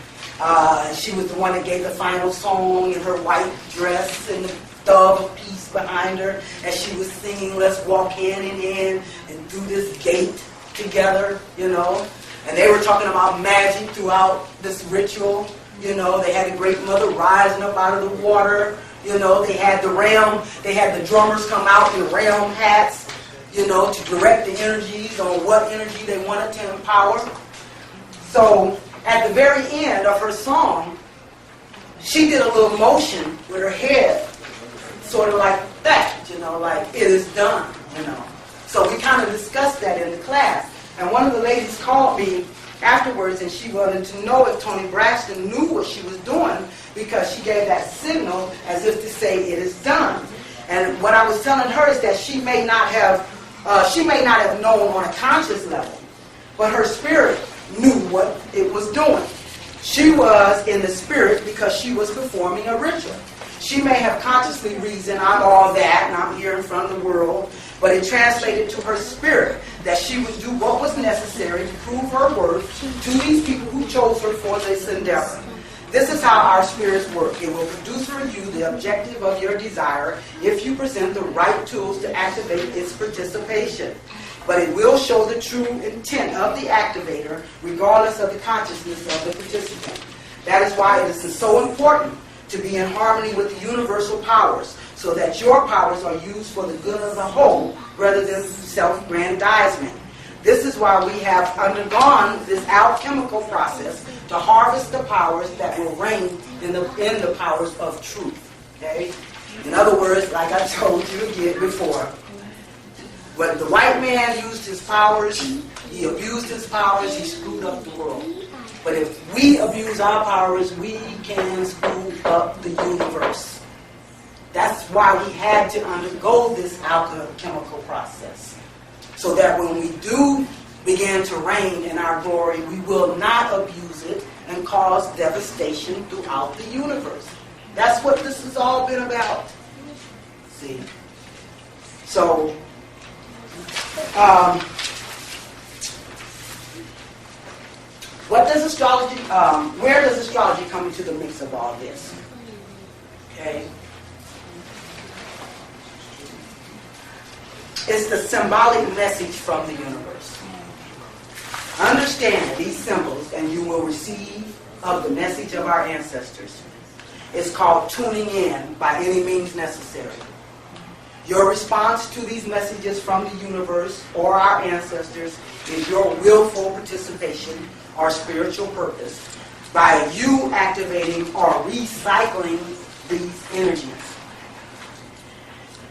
She was the one that gave the final song in her white dress and the dove of peace behind her as she was singing, "Let's walk hand in hand and through this gate together," And they were talking about magic throughout this ritual. They had the Great Mother rising up out of the water. They had the drummers come out in realm hats, to direct the energies on what energy they wanted to empower. So at the very end of her song, she did a little motion with her head, sort of like that, like it is done, So we kind of discussed that in the class. And one of the ladies called me afterwards, and she wanted to know if Toni Braxton knew what she was doing, because she gave that signal as if to say it is done. And what I was telling her is that she may not have known on a conscious level, but her spirit knew what it was doing. She was in the spirit because she was performing a ritual. She may have consciously reasoned, I'm all that, and I'm here in front of the world, but it translated to her spirit that she would do what was necessary to prove her worth to these people who chose her for this endeavor. This is how our spirits work. It will produce for you the objective of your desire if you present the right tools to activate its participation. But it will show the true intent of the activator regardless of the consciousness of the participant. That is why it is so important to be in harmony with the universal powers, so that your powers are used for the good of the whole rather than self-grandizement. This is why we have undergone this alchemical process to harvest the powers that will reign in the powers of truth. Okay? In other words, like I told you again before, when the white man used his powers, he abused his powers, he screwed up the world. But if we abuse our powers, we can screw up the universe. That's why we had to undergo this alchemical process. So that when we do begin to reign in our glory, we will not abuse it and cause devastation throughout the universe. That's what this has all been about. See? So, what does astrology, where does astrology come into the mix of all this? Okay? It's the symbolic message from the universe. Understand these symbols and you will receive of the message of our ancestors. It's called tuning in by any means necessary. Your response to these messages from the universe or our ancestors is your willful participation or spiritual purpose by you activating or recycling these energies.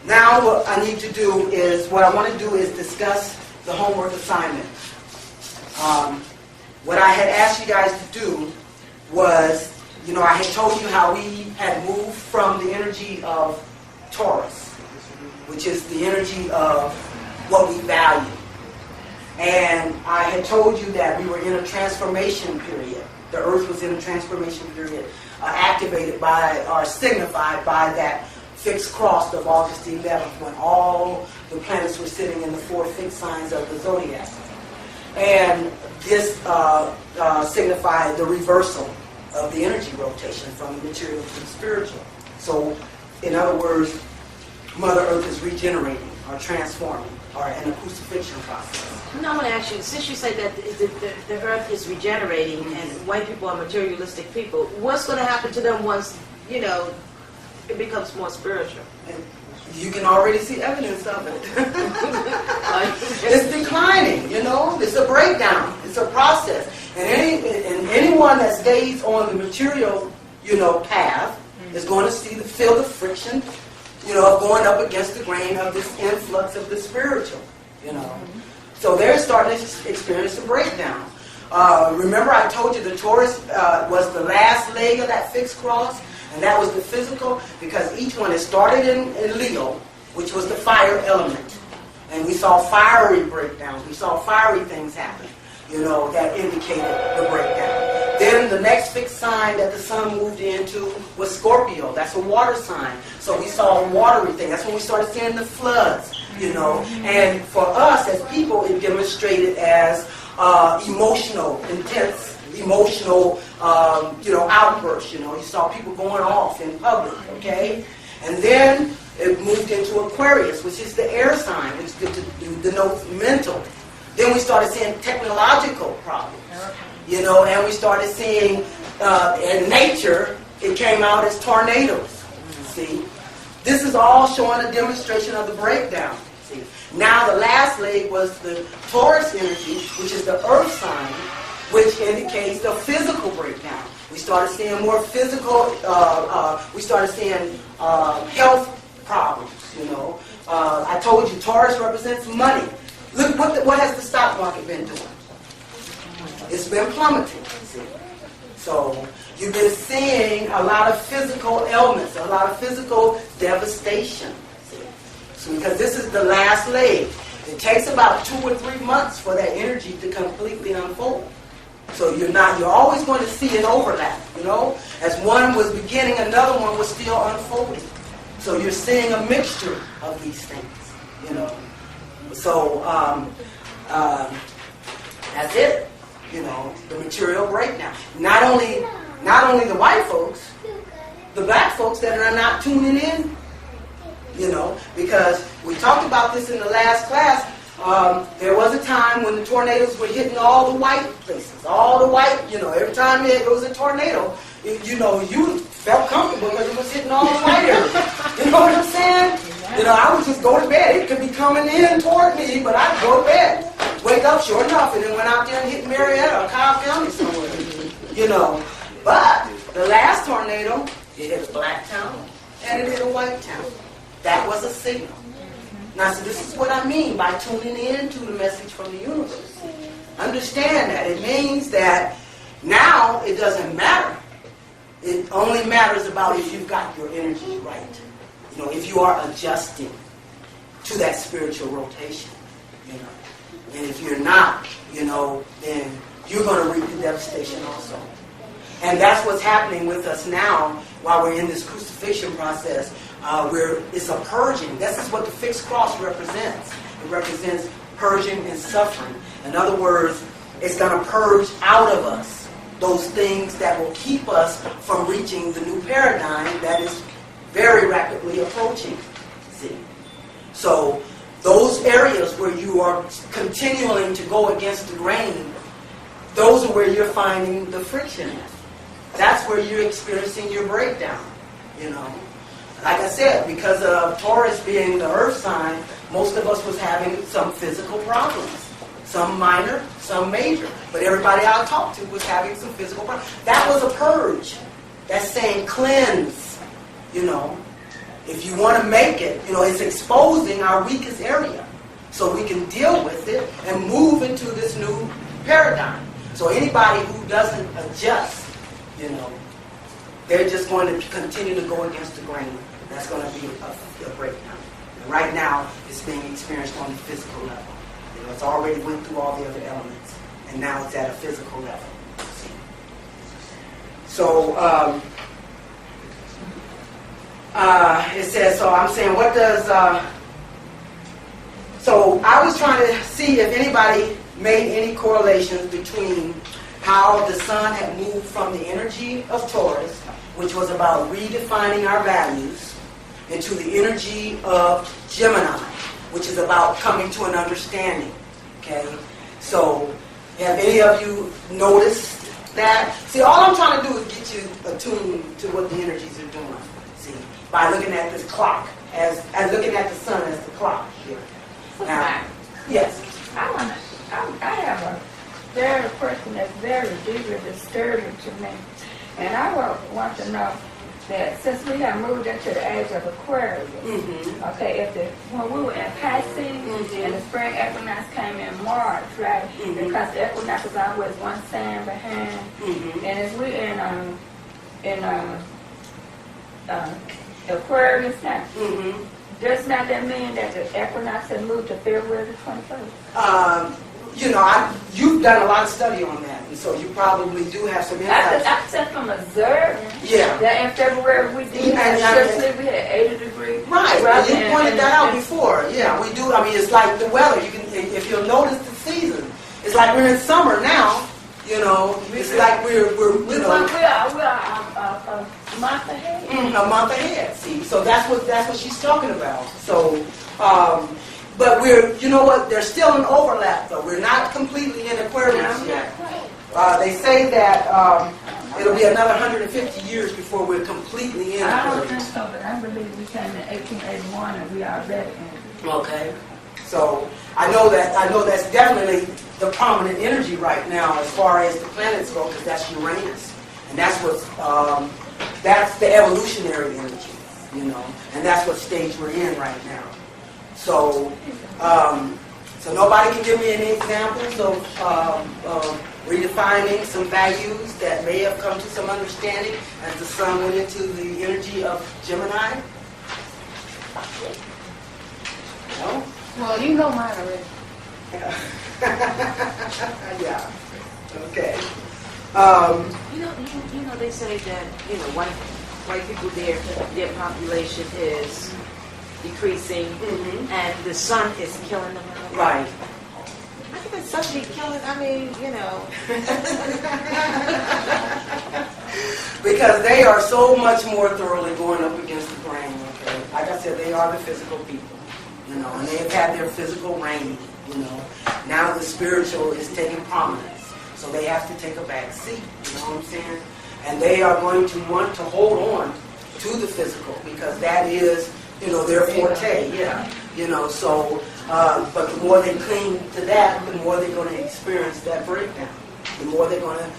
Now what I need to do is, what I want to do is discuss the homework assignment. What I had asked you guys to do was, I had told you how we had moved from the energy of Taurus, which is the energy of what we value. And I had told you that we were in a transformation period. The Earth was in a transformation period, activated by, or signified by that fixed cross of August the 11th, when all the planets were sitting in the four fixed signs of the zodiac. And this signified the reversal of the energy rotation from the material to the spiritual. So, in other words, Mother Earth is regenerating or transforming or in a crucifixion process. Now I want to ask you, since you say that the Earth is regenerating and white people are materialistic people, what's going to happen to them once, it becomes more spiritual? And you can already see evidence of it. It's declining, It's a breakdown. It's a process. And anyone that stays on the material, path is going to feel the friction, of going up against the grain of this influx of the spiritual, So they're starting to experience a breakdown. Remember I told you the Taurus was the last leg of that fixed cross? And that was the physical, because each one, it started in Leo, which was the fire element. And we saw fiery breakdowns. We saw fiery things happen, that indicated the breakdown. Then the next fixed sign that the sun moved into was Scorpio. That's a water sign. So we saw a watery thing. That's when we started seeing the floods, And for us as people, it demonstrated as intense emotional, outbursts. You saw people going off in public, okay? And then it moved into Aquarius, which is the air sign, which denotes mental. Then we started seeing technological problems, and we started seeing, in nature, it came out as tornadoes, see? This is all showing a demonstration of the breakdown, see? Now the last leg was the Taurus energy, which is the earth sign, which indicates the physical breakdown. We started seeing more physical, we started seeing health problems, I told you Taurus represents money. Look, what has the stock market been doing? It's been plummeting, see? So you've been seeing a lot of physical ailments, a lot of physical devastation, see? So because this is the last leg. It takes about 2 or 3 months for that energy to completely unfold. So you're always going to see an overlap, As one was beginning, another one was still unfolding. So you're seeing a mixture of these things, So that's it, the material breakdown. Not only the white folks, the black folks that are not tuning in, because we talked about this in the last class. There was a time when the tornadoes were hitting all the white places, all the white, every time there was a tornado, you felt comfortable because it was hitting all the white areas. You know what I'm saying? I would just go to bed. It could be coming in toward me, but I'd go to bed. Wake up, sure enough, and then went out there and hit Marietta or Cobb County somewhere. But the last tornado, it hit a black town and it hit a white town. That was a signal. Now, so this is what I mean by tuning in to the message from the universe. Understand that. It means that now it doesn't matter. It only matters about if you've got your energy right. If you are adjusting to that spiritual rotation. And if you're not, then you're going to reap the devastation also. And that's what's happening with us now while we're in this crucifixion process. It's a purging. This is what the fixed cross represents. It represents purging and suffering. In other words, it's going to purge out of us those things that will keep us from reaching the new paradigm that is very rapidly approaching. See? So those areas where you are continuing to go against the grain, those are where you're finding the friction. That's where you're experiencing your breakdown, Like I said, because of Taurus being the earth sign, most of us was having some physical problems. Some minor, some major. But everybody I talked to was having some physical problems. That was a purge. That's saying cleanse, If you want to make it, it's exposing our weakest area. So we can deal with it and move into this new paradigm. So anybody who doesn't adjust, they're just going to continue to go against the grain. That's going to be a breakdown. And right now, it's being experienced on the physical level. It's already went through all the other elements, and now it's at a physical level. So it says. So I'm saying, what does? So I was trying to see if anybody made any correlations between how the sun had moved from the energy of Taurus, which was about redefining our values, into the energy of Gemini, which is about coming to an understanding. Okay? So, have any of you noticed that? See, all I'm trying to do is get you attuned to what the energies are doing. See, by looking at this clock, as looking at the sun as the clock here. Now, yes. I have a very person that's very deeply disturbing to me. And I want to know that since we have moved into the age of Aquarius, okay, when we were in Pisces and the spring equinox came in March, right? Because the equinox is always one sign behind. And as we in Aquarius now, Does not that mean that the equinox has moved to February the 21st? You've done a lot of study on that, and so you probably do have some insights. I said from observing Yeah. that in February we did have we had 80 degrees. Right, weather and you pointed that out and- before. Yeah, we do. I mean, it's like the weather. You can, if you'll notice the season, it's like we're in summer now. It's like we're We are a month ahead. a month ahead. See, so that's what she's talking about. So, but you know what? There's still an overlap, though. We're not completely in Aquarius yet. They say that it'll be another 150 years before we're completely in I don't think Aquarius. so, but I believe we came in 1881 and we are ready. Okay. So I know that's definitely the prominent energy right now as far as the planets go, because that's Uranus, and that's that's the evolutionary energy, and that's what stage we're in right now. So, so nobody can give me any examples of redefining some values that may have come to some understanding as the sun went into the energy of Gemini. No? Well, you know mine already. Yeah. Okay. They say that white people their population is decreasing, and the sun is killing them out. Right. I think it's something killing. I mean, Because they are so much more thoroughly going up against the grain. Okay. Like I said, they are the physical people. And they have had their physical reign. Now the spiritual is taking prominence, so they have to take a back seat. You know what I'm saying? And they are going to want to hold on to the physical because that is, their forte. Yeah. So, but the more they cling to that, the more they're going to experience that breakdown. The more they're going to,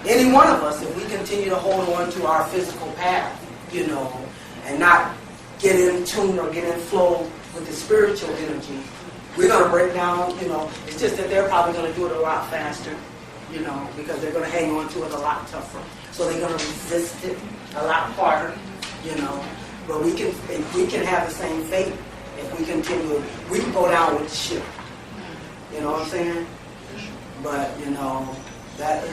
any one of us, if we continue to hold on to our physical path, and not get in tune or get in flow with the spiritual energy, we're going to break down, it's just that they're probably going to do it a lot faster, because they're going to hang on to it a lot tougher. So they're going to resist it a lot harder, But we can have the same fate if we continue. We can go down with the ship. You know what I'm saying? But, that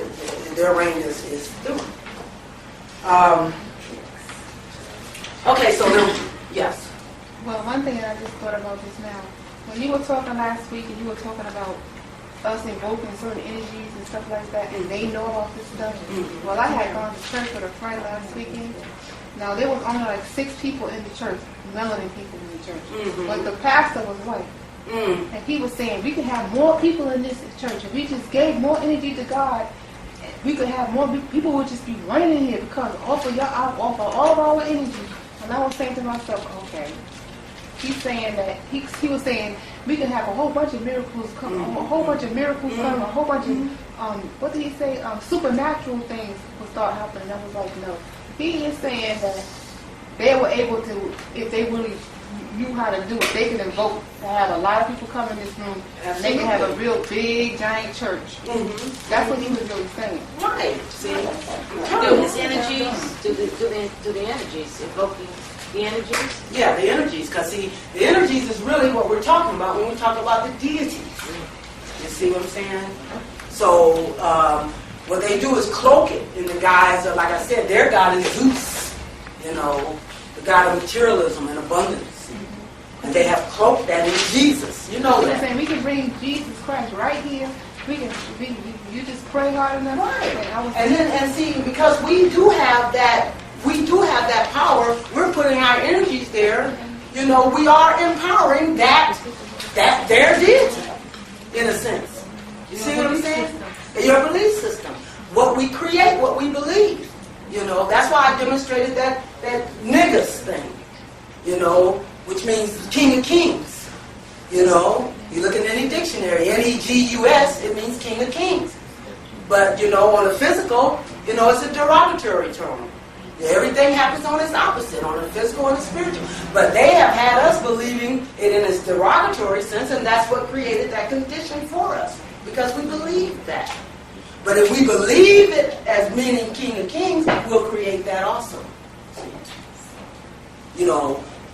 their reign is through. Okay, so then, yes. Well, one thing that I just thought about just now, when you were talking last week and you were talking about us invoking certain energies and stuff like that, and they know about this stuff. Well, I had gone to church with a friend last weekend. Now, there was only like 6 people in the church, melanin people in the church, but the pastor was white. And he was saying, we could have more people in this church. If we just gave more energy to God, we could have more people would just be running in here because offer all of our energy. And I was saying to myself, okay. He's saying that he was saying we can have a whole bunch of miracles come, a whole bunch of miracles come, a whole bunch of what did he say? Supernatural things will start happening. I was like, no. He is saying that they were able to, if they really knew how to do it, they can invoke to have a lot of people come in this room, and they can have a real big giant church. That's what he was really saying. Right. See, do his energies, do the energies, invoking the energies? Yeah, the energies. Because, see, the energies is really what we're talking about when we talk about the deities. You see what I'm saying? So, what they do is cloak it in the guise of, like I said, their god is Zeus. The god of materialism and abundance. And they have cloaked that in Jesus. You know that. Saying we can bring Jesus Christ right here. You just pray hard enough. Right. And see, because we do have that power, we're putting our energies there. We are empowering that their deity, in a sense. You see what I'm saying? Your belief system. What we create, what we believe. That's why I demonstrated that niggas thing. Which means King of Kings. You look in any dictionary, Negus, it means King of Kings. But, on the physical, it's a derogatory term. Everything happens on its opposite, on the physical and the spiritual. But they have had us believing it in its derogatory sense, and that's what created that condition for us. Because we believe that. But if we believe it as meaning King of Kings, we'll create that also.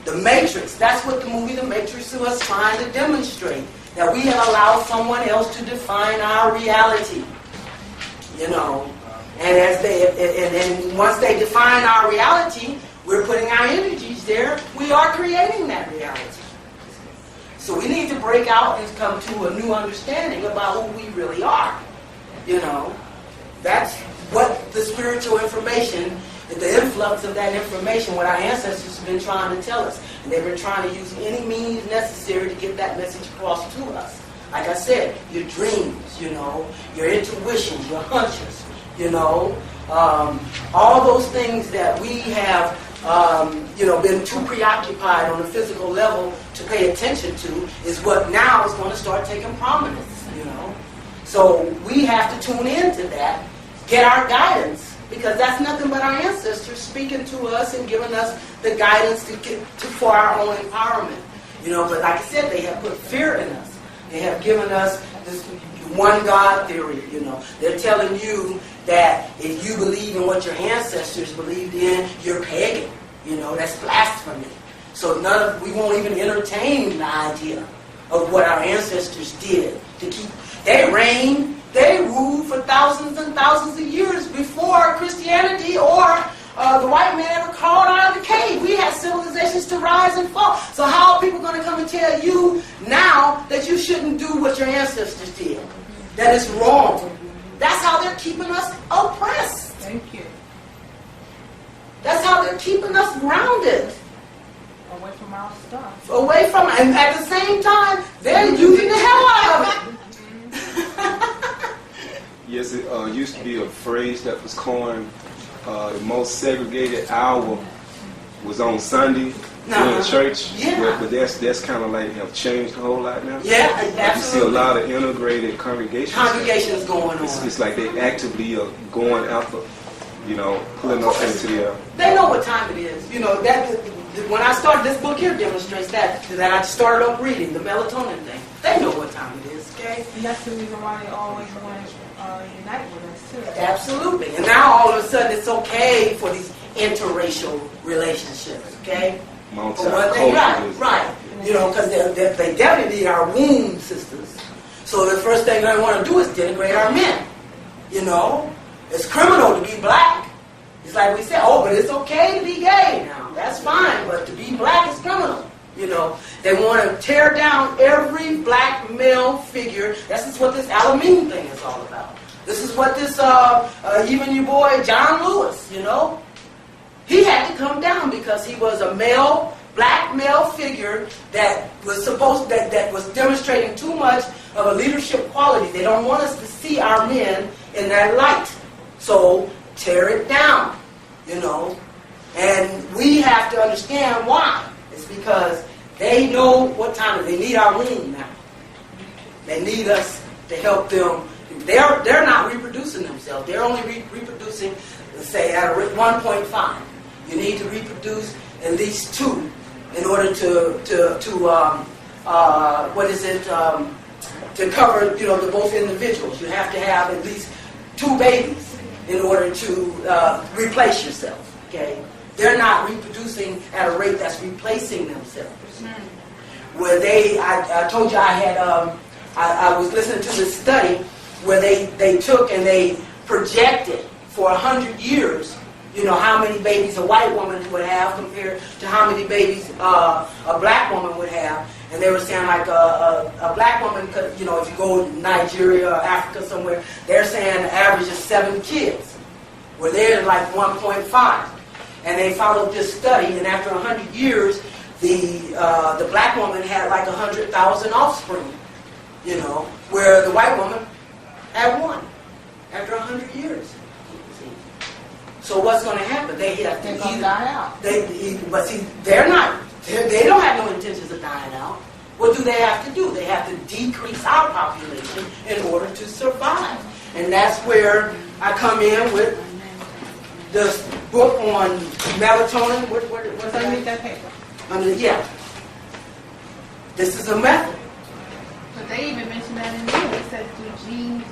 The Matrix, that's what the movie The Matrix was trying to demonstrate. That we have allowed someone else to define our reality. You know, and and once they define our reality, we're putting our energies there. We are creating that reality. So we need to break out and come to a new understanding about who we really are. You know, that's what the spiritual information, the influx of that information, what our ancestors have been trying to tell us. And they've been trying to use any means necessary to get that message across to us. Like I said, your dreams, you know, your intuitions, your hunches, you know, all those things that we have, you know, been too preoccupied on a physical level to pay attention to is what now is going to start taking prominence, you know. So we have to tune into that, get our guidance, because that's nothing but our ancestors speaking to us and giving us the guidance for our own empowerment. You know, but like I said, they have put fear in us. They have given us this one God theory, you know. They're telling you that if you believe in what your ancestors believed in, you're pagan. You know, that's blasphemy. So we won't even entertain the idea of what our ancestors did to keep. They reigned, they ruled for thousands and thousands of years before Christianity or the white man ever crawled out of the cave. We had civilizations to rise and fall. So how are people going to come and tell you now that you shouldn't do what your ancestors did? That is wrong. That's how they're keeping us oppressed. Thank you. That's how they're keeping us grounded. Away from our stuff. Away from, and at the same time, they're using the hell out of it. Yes, it used to be a phrase that was coined. The most segregated hour was on Sunday in church. Yeah. But that's kind of like have changed a whole lot now. Yeah, Like absolutely. you see a lot of integrated congregations. Congregations going on. It's like they actively are going after, you know, pulling up into their. They know what time it is. You know, that when I started this book here demonstrates that I started up reading the melatonin thing. They know what time it is, okay? And that's the reason why they always want to unite with us, too. Absolutely. And now all of a sudden it's okay for these interracial relationships, okay? Right. You know, because they definitely need our womb sisters. So the first thing they want to do is denigrate our men. You know? It's criminal to be black. It's like we said, oh, but it's okay to be gay now. That's fine, but to be black is criminal. You know, they want to tear down every black male figure. This is what this Alameen thing is all about. This is what this, even your boy John Lewis, you know, he had to come down because he was a black male figure that was that was demonstrating too much of a leadership quality. They don't want us to see our men in that light. So tear it down, you know. And we have to understand why. It's because they know what time it is. They need our womb now. They need us to help them. They're not reproducing themselves. They're only reproducing, let's say, at 1.5. You need to reproduce at least 2 in order to cover, you know, the both individuals. You have to have at least 2 babies in order to replace yourself. Okay. They're not reproducing at a rate that's replacing themselves. Where I told you I had, I was listening to this study where they took and they projected for 100 years, you know, how many babies a white woman would have compared to how many babies a black woman would have. And they were saying like a black woman could, you know, if you go to Nigeria or Africa somewhere, they're saying the average is 7 kids. Where they're like 1.5. And they followed this study, and after 100 years, the black woman had like 100,000 offspring, you know, where the white woman had 1 after 100 years. So what's going to happen? They're going to die out. But see, they don't have no intentions of dying out. What do they have to do? They have to decrease our population in order to survive. And that's where I come in with this book on melatonin. What's that paper? Yeah. This is a method. But they even mentioned that in there. They said through genes.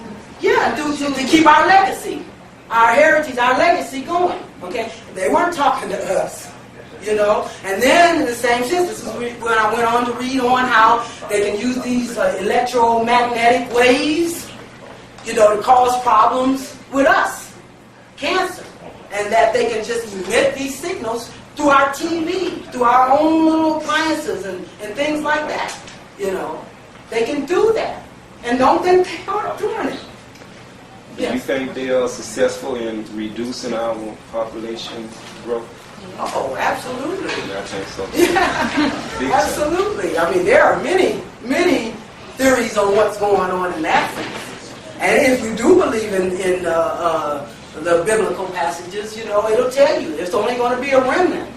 Yeah, to keep our legacy, our heritage, our legacy going. Okay? They weren't talking to us. you know. And then in the same sense, this is when I went on to read on how they can use these electromagnetic waves, you know, to cause problems with us, cancer, and that they can just emit these signals through our TV, through our own little appliances and things like that, you know. They can do that, and don't think they aren't doing it. Do you think they are successful in reducing our population growth? Oh, absolutely. I think so. Yeah, Big time. absolutely. I mean, there are many, many theories on what's going on in that sense. And if you do believe in the biblical passages, you know, it'll tell you there's only going to be a remnant.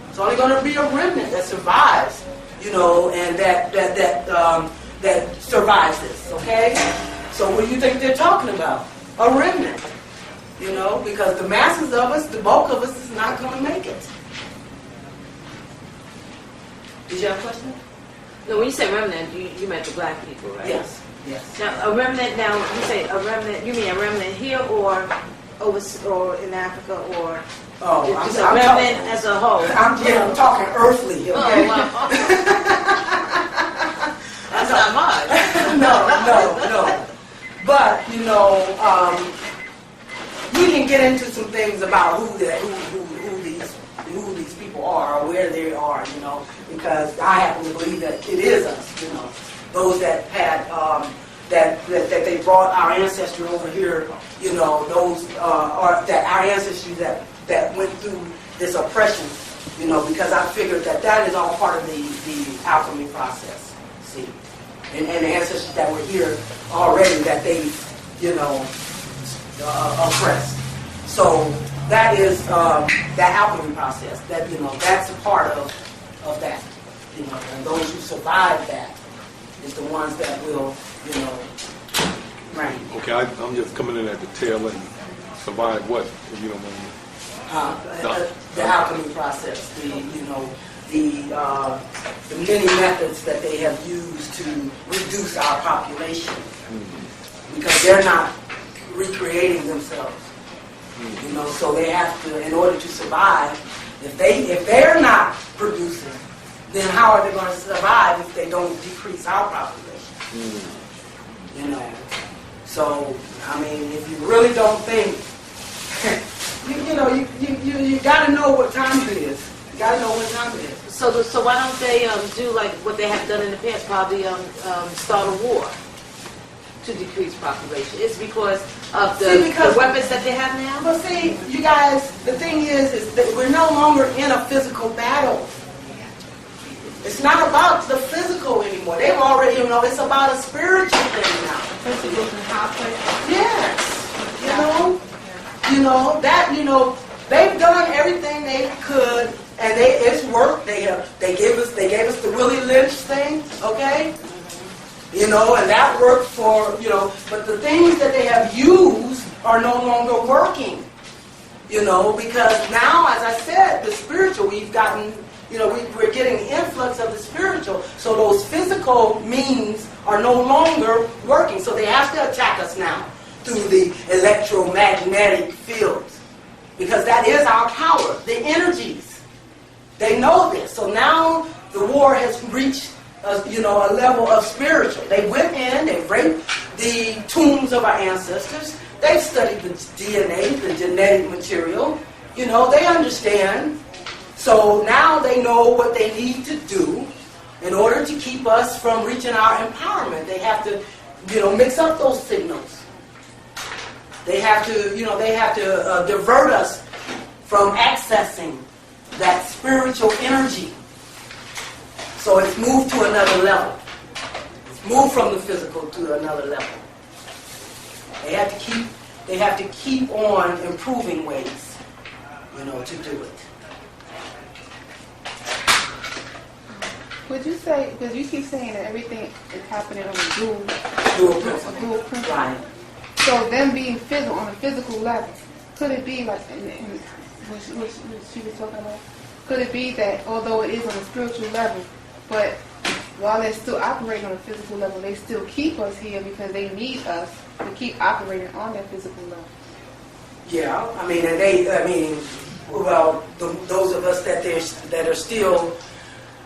It's only going to be a remnant that survives, you know, and that survives this. Okay. So what do you think they're talking about? A remnant. You know, because the masses of us, the bulk of us, is not going to make it. Did you have a question? No, when you say remnant, you meant the black people, right? Yes. Yes. Now, a remnant. Now, you say a remnant. You mean a remnant here, or or in Africa, or Oh, it's a remnant as a whole? I'm talking earthly. Okay. Oh, wow. That's not much. No. But you know, we can get into some things about who these people are or where they are, you know, because I happen to believe that it is us, you know, those that had that they brought our ancestry over here, you know, those or that our ancestry that went through this oppression, you know, because I figured that is all part of the alchemy process. See, and the ancestors that were here already that they, you know, oppressed. So that is that alchemy process. That, you know, that's a part of that. You know, and those who survive that is the ones that will, you know, reign. Okay, I'm just coming in at the tail end. Survive what, if you don't mind? The alchemy process. The many methods that they have used to reduce our population, because they're not recreating themselves. You know, so they have to, in order to survive, if they're not producing, then how are they going to survive if they don't decrease our population? You know, so I mean, if you really don't think, you got to know what time it is. You got to know what time it is. So why don't they do like what they have done in the past? Probably start a war to decrease population. It's because of the weapons that they have now. But see, you guys, the thing is that we're no longer in a physical battle. It's not about the physical anymore. They've already, you know, it's about a spiritual thing now. Yes. You know that, you know, they've done everything they could, and it's worked. They gave us the Willie Lynch thing, okay? You know, and that worked for, you know, but the things that they have used are no longer working. You know, because now, as I said, the spiritual, we've gotten, you know, we're getting the influx of the spiritual. So those physical means are no longer working. So they have to attack us now through the electromagnetic fields. Because that is our power, the energies. They know this. So now the war has reached a level of spiritual. They went in, they raped the tombs of our ancestors. They've studied the DNA, the genetic material. You know, they understand. So now they know what they need to do in order to keep us from reaching our empowerment. They have to, you know, mix up those signals. They have to, divert us from accessing that spiritual energy. So it's moved to another level. It's moved from the physical to another level. They have to keep on improving ways, you know, to do it. Would you say, because you keep saying that everything is happening on a Dual principle. dual principle. Right. So them being physical on a physical level, could it be like what she was talking about? Could it be that although it is on a spiritual level, but while they're still operating on a physical level, they still keep us here because they need us to keep operating on that physical level? Yeah, well, those of us that are still,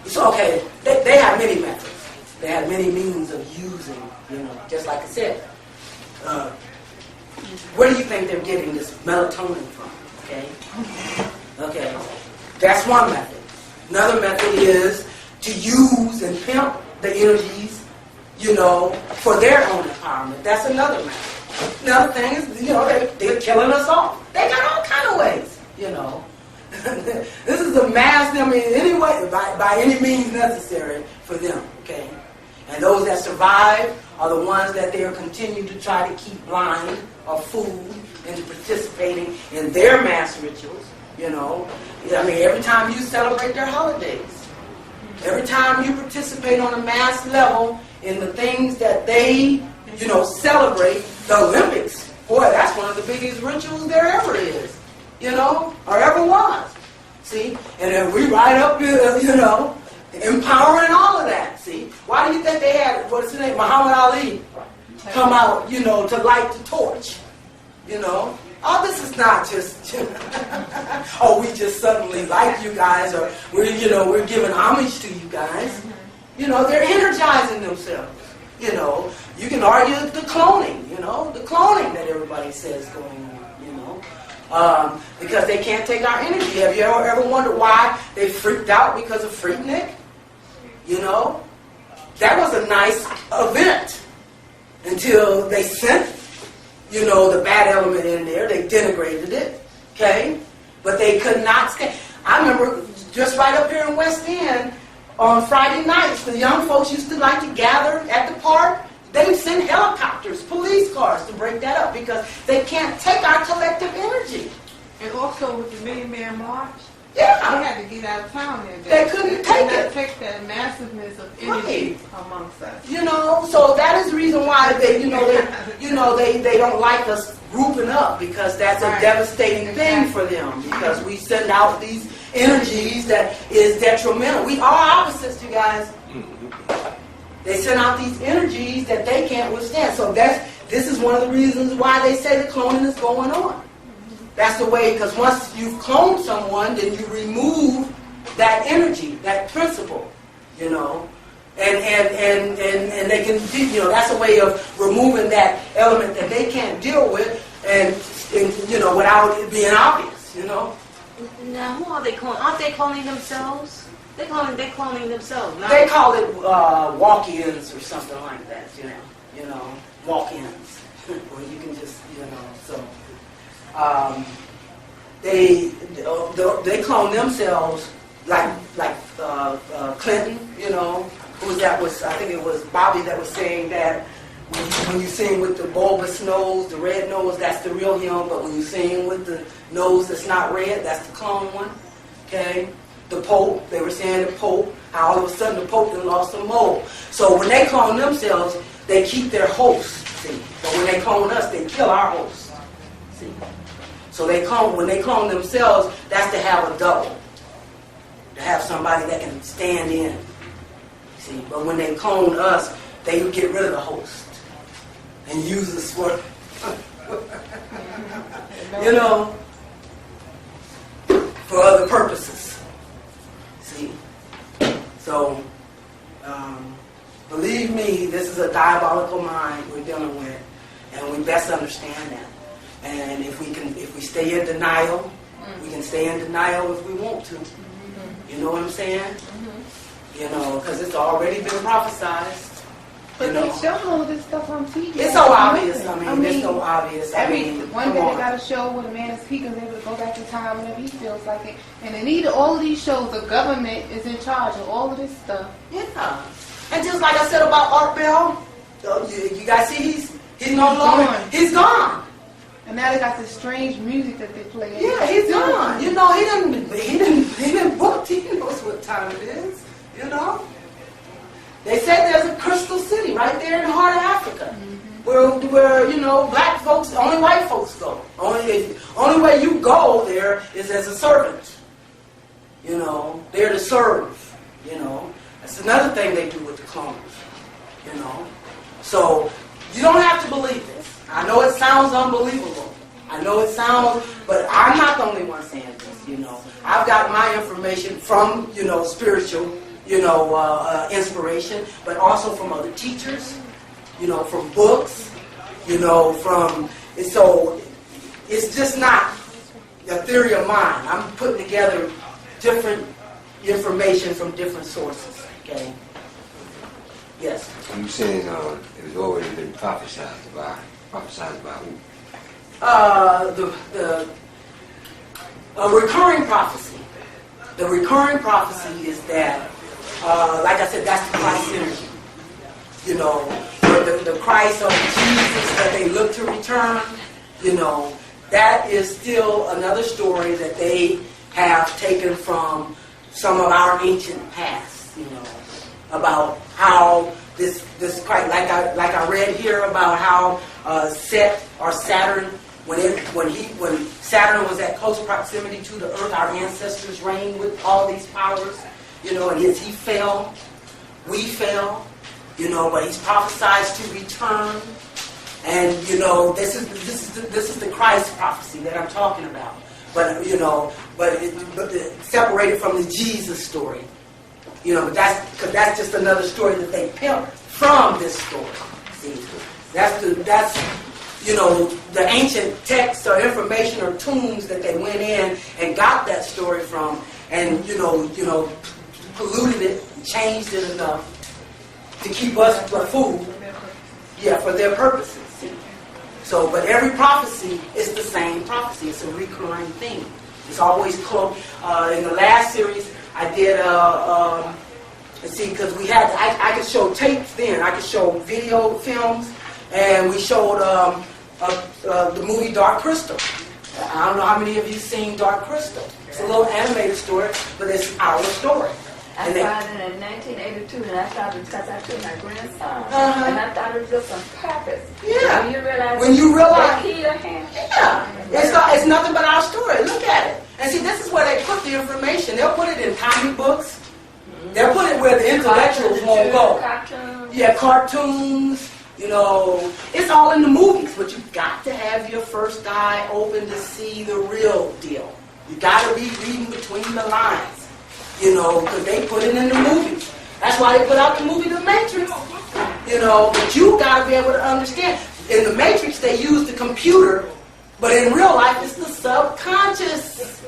it's okay, they have many methods. They have many means of using, just like I said. Where do you think they're getting this melatonin from? Okay. That's one method. Another method is to use and pimp the energies, for their own empowerment. That's another method. Another thing is, they're killing us off. They got all kind of ways, This is to mask them in any way, by any means necessary for them, okay? And those that survive are the ones that they'll continue to try to keep blind or fooled into participating in their mass rituals, every time you celebrate their holidays, every time you participate on a mass level in the things that they, celebrate, the Olympics, boy, that's one of the biggest rituals there ever is, or ever was. See? And then we right up here, empowering all of that. See? Why do you think they had, what's his name, Muhammad Ali come out, to light the torch? Oh, this is not just, oh, we just suddenly like you guys, or we're giving homage to you guys. They're energizing themselves. You can argue the cloning, the cloning that everybody says going on, because they can't take our energy. Have you ever wondered why they freaked out because of Freaknik? That was a nice event until they sent, the bad element in there. They denigrated it, okay? But they could not stand. I remember just right up here in West End, on Friday nights, the young folks used to like to gather at the park. They would send helicopters, police cars to break that up because they can't take our collective energy. And also with the Million Man March, Yeah. they had to get out of town there. They couldn't take it. Take that massiveness of energy amongst us. So that is the reason why they don't like us grouping up, because that's a devastating thing for them, because we send out these energies that is detrimental. We are opposites, you guys. They send out these energies that they can't withstand. So this is one of the reasons why they say the cloning is going on. That's the way, because once you've cloned someone, then you remove that energy, that principle, and they can, that's a way of removing that element that they can't deal with, and without it being obvious, Now, who are they cloning? Aren't they cloning themselves? They're cloning themselves. Not They call it walk-ins or something like that, walk-ins, where you can just, so. They clone themselves like Clinton, who that was, I think it was Bobby that was saying that when you sing with the bulbous nose, the red nose, that's the real him, but when you sing with the nose that's not red, that's the clone one, okay? The Pope, they were saying the Pope, how all of a sudden the Pope done lost some mole. So when they clone themselves, they keep their host, see? But when they clone us, they kill our host, see? So when they clone themselves, that's to have a double, to have somebody that can stand in. See, but when they clone us, they get rid of the host and use us for, for other purposes. See, so believe me, this is a diabolical mind we're dealing with, and we best understand that. And if we stay in denial, we can stay in denial if we want to. You know what I'm saying? Because it's already been prophesized. But they show all this stuff on TV. It's so obvious. It's so obvious. One day they got a show where the man is able to go back in time whenever he feels like it. And they need all of these shows. The government is in charge of all of this stuff. Yeah. And just like I said about Art Bell, you guys see he's no longer, he's gone. And now they got this strange music that they play. Yeah, he's gone. He didn't book. He knows what time it is. They said there's a crystal city right there in the heart of Africa, where black folks, only white folks go. Only way you go there is as a servant. There to serve. That's another thing they do with the clones. So you don't have to believe this. I know it sounds unbelievable. I I know it sounds, but I'm not the only one saying this, you know. I've got my information from, you know, spiritual, you know, inspiration, but also from other teachers, you know, from books, you know, from, so it's just not a theory of mine. I'm putting together different information from different sources, okay? Yes. You saying it was already been prophesied by who? A recurring prophecy. The recurring prophecy is that, like I said, that's the Christ energy. You know, the Christ of Jesus that they look to return, you know, that is still another story that they have taken from some of our ancient past, you know, about how this Christ, like I read here about how Set or Saturn, when Saturn was at close proximity to the Earth, our ancestors reigned with all these powers, you know, and he fell, we fell, you know, but he's prophesied to return, and you know, this is the Christ prophecy that I'm talking about, but you know, but separated from the Jesus story. You know, because that's just another story that they pimped from this story. See, that's you know, the ancient texts or information or tombs that they went in and got that story from, and you know, polluted it, changed it enough to keep us for food, yeah, for their purposes. See? So, but every prophecy is the same prophecy. It's a recurring thing. It's always close. In the last series, I did, see, because we had, I could show tapes then, I could show video films, and we showed the movie Dark Crystal. I don't know how many of you seen Dark Crystal. It's a little animated story, but it's our story. I saw it in 1982, and I thought it because I took my grandson, and I thought it was just on purpose. Yeah. When you realize they killed him. Yeah. It's nothing but our story. Look at it. And see, this is where they put the information. They'll put it in comic books. They'll put it where the intellectuals won't go. Cartoons. Yeah, cartoons. You know, it's all in the movies, but you've got to have your first eye open to see the real deal. You got to be reading between the lines. You know, because they put it in the movies. That's why they put out the movie The Matrix. You know, but you got to be able to understand. In The Matrix, they use the computer, but in real life, it's the subconscious.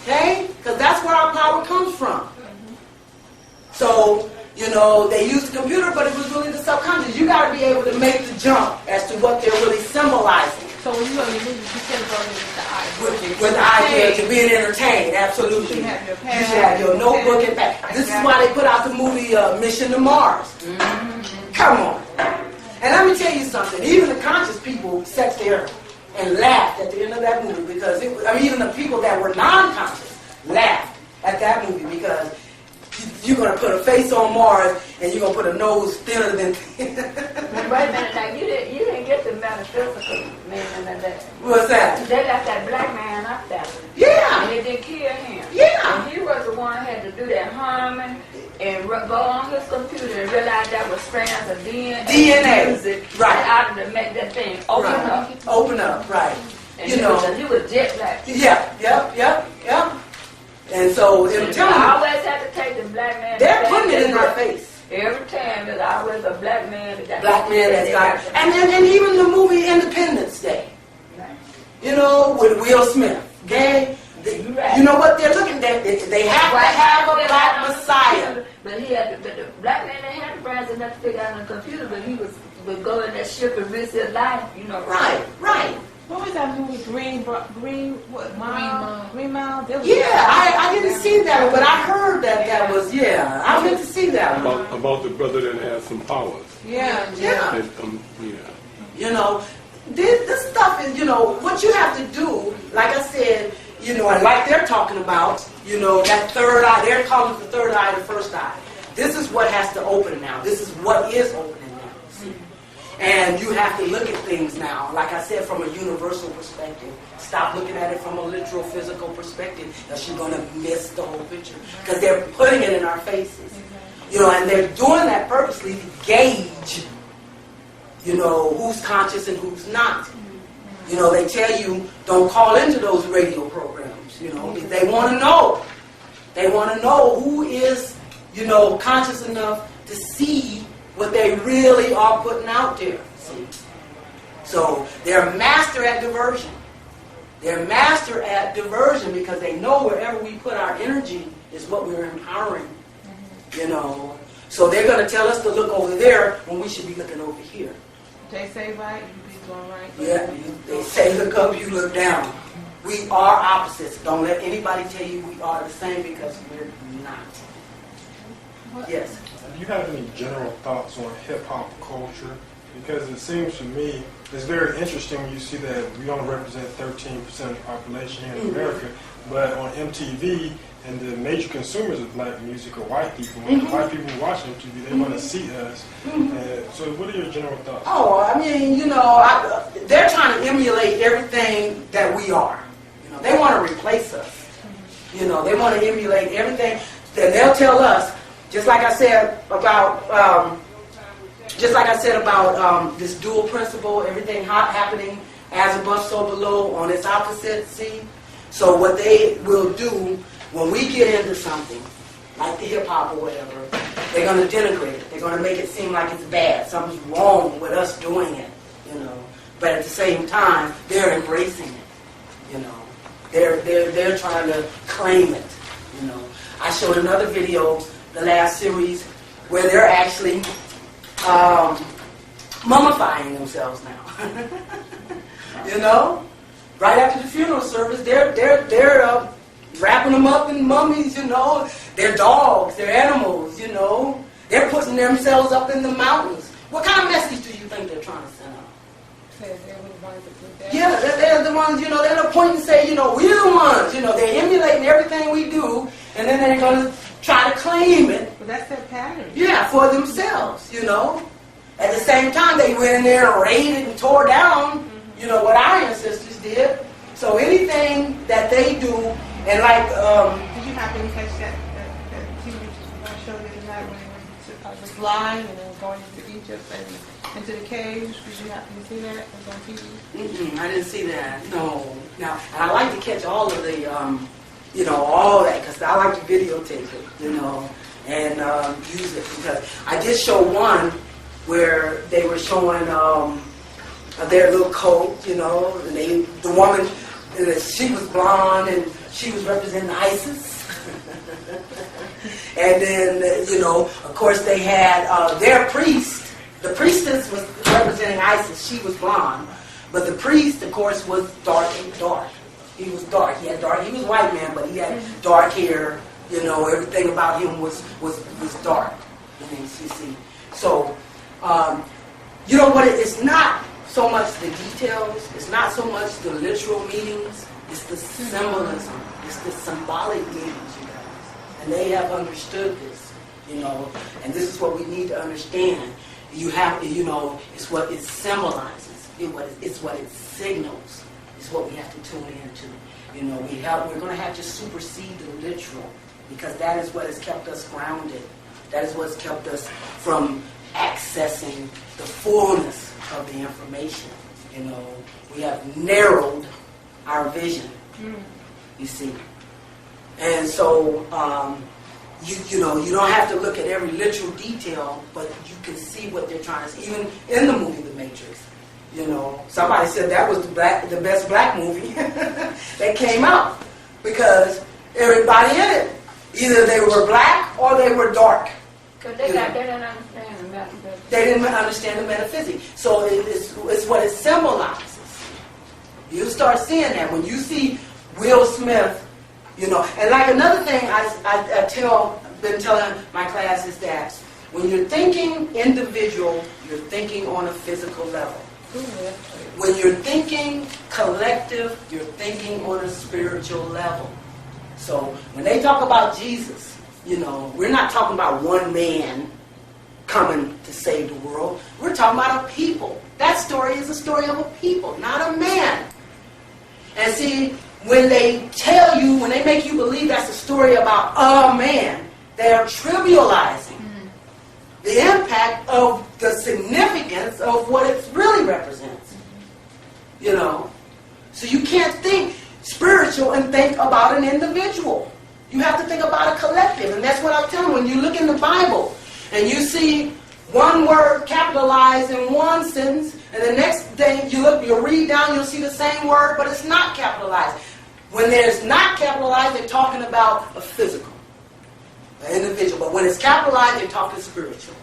Okay? Because that's where our power comes from. So, you know, they used the computer, but it was really the subconscious. You got to be able to make the jump as to what they're really symbolizing. So when you go to the movie, you can go with the idea. With the idea to being entertained, absolutely. You should have your You pen. should have your notebook and pad. This is why they put out the movie Mission to Mars. Come on. And let me tell you something. Even the conscious people sat there and laughed at the end of that movie because even the people that were non-conscious laughed at that movie because you're going to put a face on Mars and you're going to put a nose thinner than... Wait a minute, now you didn't get the metaphysical meaning of that. What's that? They got that black man up there. Yeah. And they didn't kill him. Yeah. And he was the one who had to do that harmony and go on his computer and realize that was strands of DNA. Music, right. Out to make that thing open up. Open up, right. And you he know. was jet black. Yeah, yep. And so, I'm telling you, I always had to take the black man. they're putting it in our face. Every time there's always a black man that That's got, and even the movie Independence Day, you know, with Will Smith, okay? You know what they're looking at? They have to have a black Messiah. But the black man that had the brains enough to figure out on the computer, but he would go in that ship and risk his life, you know. Right. What was that movie? Green Mile? Yeah, I didn't see that one, but I heard that was, yeah. I went to see that one. About the brother that has some powers. Yeah. Yeah. You know, this stuff is, you know, what you have to do, like I said, you know, and like they're talking about, you know, that third eye, they're calling it the third eye, the first eye. This is what has to open now. This is what is opening now. See? And you have to look at things now, like I said, from a universal perspective. Stop looking at it from a literal, physical perspective, else you're going to miss the whole picture. Because they're putting it in our faces. You know, and they're doing that purposely to gauge, you know, who's conscious and who's not. You know, they tell you don't call into those radio programs, you know, they want to know. They want to know who is, you know, conscious enough to see what they really are putting out there. See? So they're master at diversion. They're master at diversion because they know wherever we put our energy is what we're empowering, you know. So they're going to tell us to look over there when we should be looking over here. They say right, you be going right. Yeah, they say look up, you look down. We are opposites. Don't let anybody tell you we are the same because we're not. Yes. Do you have any general thoughts on hip-hop culture? Because it seems to me it's very interesting when you see that we only represent 13% of the population here in America, but on MTV and the major consumers of black music are white people. When the white people watch MTV, they want to see us. So what are your general thoughts? Oh, I mean, you know, they're trying to emulate everything that we are. You know, they want to replace us. You know, they want to emulate everything. Then they'll tell us, just like I said about this dual principle, everything happening as above, so below, on its opposite, see? So what they will do when we get into something, like the hip-hop or whatever, they're going to denigrate it. They're going to make it seem like it's bad. Something's wrong with us doing it, you know. But at the same time, they're embracing it, you know. They're trying to claim it, you know. I showed another video, the last series, where they're actually mummifying themselves now. You know, right after the funeral service, they're wrapping them up in mummies. You know, they're dogs, they're animals. You know, they're putting themselves up in the mountains. What kind of message do you think they're trying to send out? Yeah, they're the ones. You know, they're the point and say, you know, we're the ones. You know, they're emulating everything we do, and then they're going to try to claim it. But that's their pattern. Yeah, for themselves, you know. At the same time, they went in there and raided and tore down, you know, what our ancestors did. So anything that they do, and like... Did you happen to catch that TV show the other night when he was flying and then going into Egypt and into the caves? Did you happen to see that? It was on TV? I didn't see that, no. Now, and I like to catch all of the, you know, all that, because I like to videotape it, you know, and use it. Because I did show one where they were showing their little coat, you know, and the woman, she was blonde and she was representing ISIS. And then, you know, of course they had their priest. The priestess was representing ISIS. She was blonde. But the priest, of course, was dark. He was dark. He was a white man, but he had dark hair. You know, everything about him was dark. You see. So, you know what? It's not so much the details. It's not so much the literal meanings. It's the symbolism. It's the symbolic meanings, you guys. And they have understood this, you know. And this is what we need to understand. You have, you know, it's what it symbolizes. It's what it signals. It's what we have to tune into. You know, we're going to have to supersede the literal, because that is what has kept us grounded. That is what's kept us from accessing the fullness of the information. You know, we have narrowed our vision, you see. And so, you know, you don't have to look at every literal detail, but you can see what they're trying to say. Even in the movie The Matrix, you know, somebody said that was the best black movie that came out, because everybody in it, either they were black or they were dark. Because they didn't understand the metaphysics. They didn't understand the metaphysics. So it's what it symbolizes. You start seeing that when you see Will Smith, you know. And like another thing been telling my class is that when you're thinking individual, you're thinking on a physical level. When you're thinking collective, you're thinking on a spiritual level. So when they talk about Jesus, you know, we're not talking about one man coming to save the world. We're talking about a people. That story is a story of a people, not a man. And see, when they tell you, when they make you believe that's a story about a man, they're trivializing the impact of the significance of what it really represents. You know, So you can't think spiritual and think about an individual. You have to think about a collective. And that's what I'm telling you. When you look in the Bible and you see one word capitalized in one sentence, and the next thing you read down, you'll see the same word, but it's not capitalized. When there's not capitalized, they're talking about a physical, an individual. But when it's capitalized, they're talking spiritual.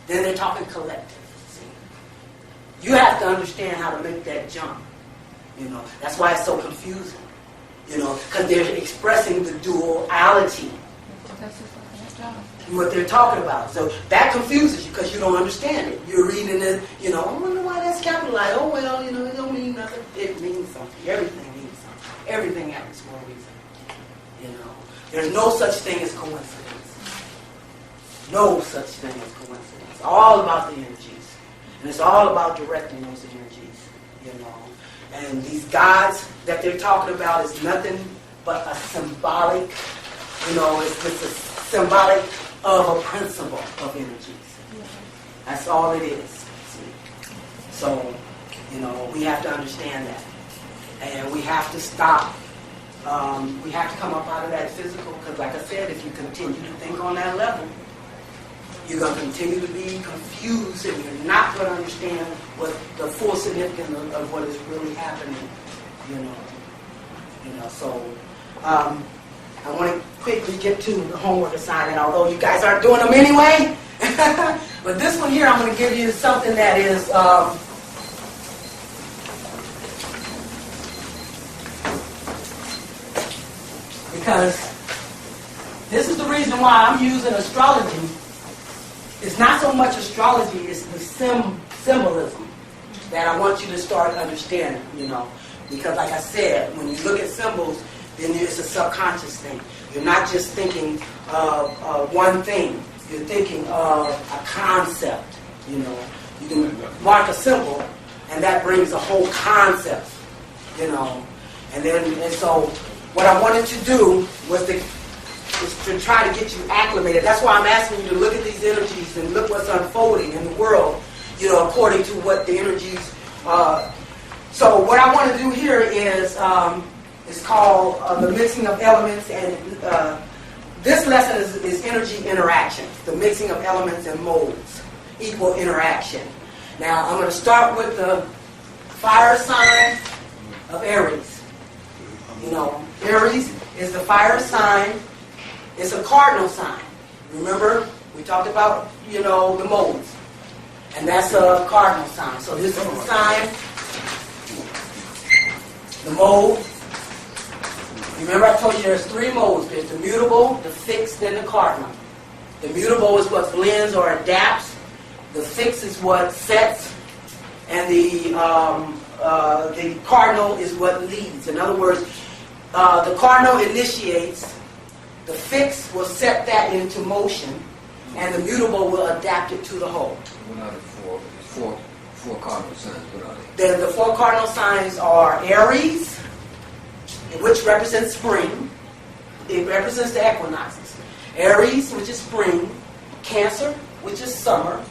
Then they're talking collective. See? You have to understand how to make that jump. You know, that's why it's so confusing. You know, because they're expressing the duality. What they're talking about. So that confuses you because you don't understand it. You're reading it, you know, I wonder why that's capitalized. Oh, well, you know, it don't mean nothing. It means something. Everything means something. Everything happens for a reason. You know, there's no such thing as coincidence. No such thing as coincidence. It's all about the energies. And it's all about directing those energies, you know. And these gods that they're talking about is nothing but a symbolic, you know, it's just a symbolic of a principle of energies. That's all it is. See? So, you know, we have to understand that. And we have to stop. We have to come up out of that physical, because like I said, if you continue to think on that level, you're going to continue to be confused, and you're not going to understand what the full significance of what is really happening. You know. So I want to quickly get to the homework assignment, although you guys aren't doing them anyway. But this one here, I'm going to give you something that is because this is the reason why I'm using astrology. It's not so much astrology, it's the symbolism that I want you to start understanding, you know. Because like I said, when you look at symbols, then it's a subconscious thing. You're not just thinking of one thing. You're thinking of a concept, you know. You can mark a symbol, and that brings a whole concept, you know. And so what I wanted to do was to try to get you acclimated. That's why I'm asking you to look at these energies and look what's unfolding in the world, you know, according to what the energies are. So what I want to do here is it's called the mixing of elements, and this lesson is energy interactions, the mixing of elements and modes equal interaction. Now I'm going to start with the fire sign of Aries. You know, Aries is the fire sign. It's a cardinal sign. Remember, we talked about, you know, the modes. And that's a cardinal sign. So this is the sign, the mode. Remember I told you there's three modes. There's the mutable, the fixed, and the cardinal. The mutable is what blends or adapts. The fixed is what sets. And the cardinal is what leads. In other words, the cardinal initiates. The fixed will set that into motion, and the mutable will adapt it to the whole. What are the four cardinal signs? What are they? Then the four cardinal signs are Aries, which represents spring. It represents the equinoxes. Aries, which is spring. Cancer, which is summer.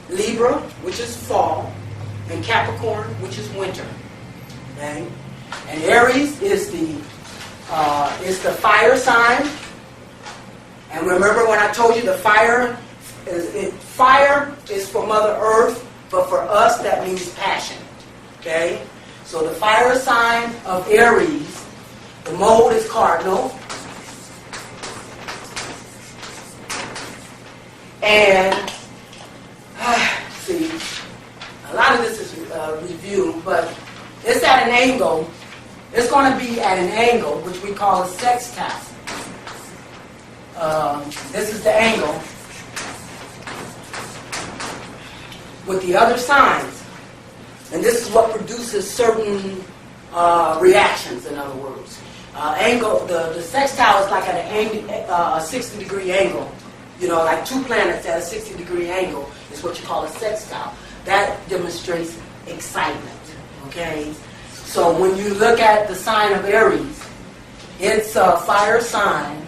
Libra, which is fall. And Capricorn, which is winter. Okay? And Aries is the fire sign. And remember when I told you the fire is for Mother Earth, but for us that means passion. Okay? So the fire sign of Aries, the mode is cardinal. And see, a lot of this is review, but it's at an angle. It's going to be at an angle, which we call a sextile. This is the angle with the other signs. And this is what produces certain reactions, in other words. The sextile is like at a 60-degree angle. You know, like two planets at a 60-degree angle is what you call a sextile. That demonstrates excitement, okay? So when you look at the sign of Aries, it's a fire sign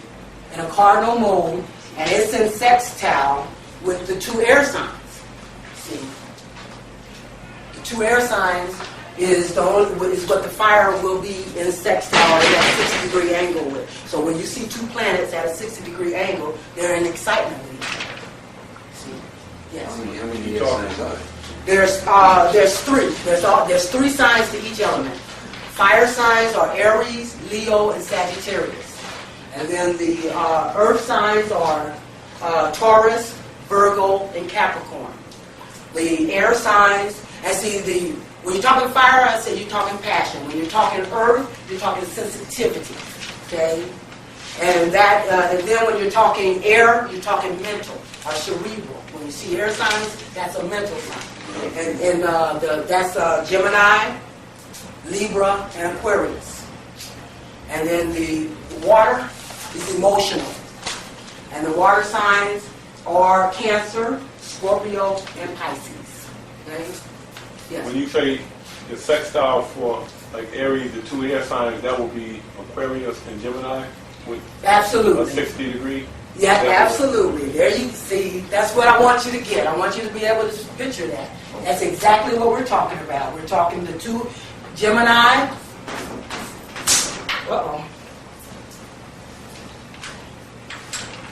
in a cardinal mode, and it's in sextile with the two air signs. See? The two air signs is what the fire will be in sextile at that 60-degree angle with. So when you see two planets at a 60-degree angle, they're in excitement with each other. See? Yes. How many signs are there? There's three. There's three signs to each element. Fire signs are Aries, Leo, and Sagittarius. And then the earth signs are Taurus, Virgo, and Capricorn. The air signs, and see, when you're talking fire, I say you're talking passion. When you're talking earth, you're talking sensitivity. Okay? And then when you're talking air, you're talking mental or cerebral. When you see air signs, that's a mental sign. And that's Gemini, Libra, and Aquarius. And then the water is emotional. And the water signs are Cancer, Scorpio, and Pisces. Okay? Yes. When you say the sextile for like Aries, the two air signs, that will be Aquarius and Gemini with Absolutely. a 60-degree. Yeah, absolutely. There you see. That's what I want you to get. I want you to be able to picture that. That's exactly what we're talking about. We're talking the two Gemini. Uh-oh.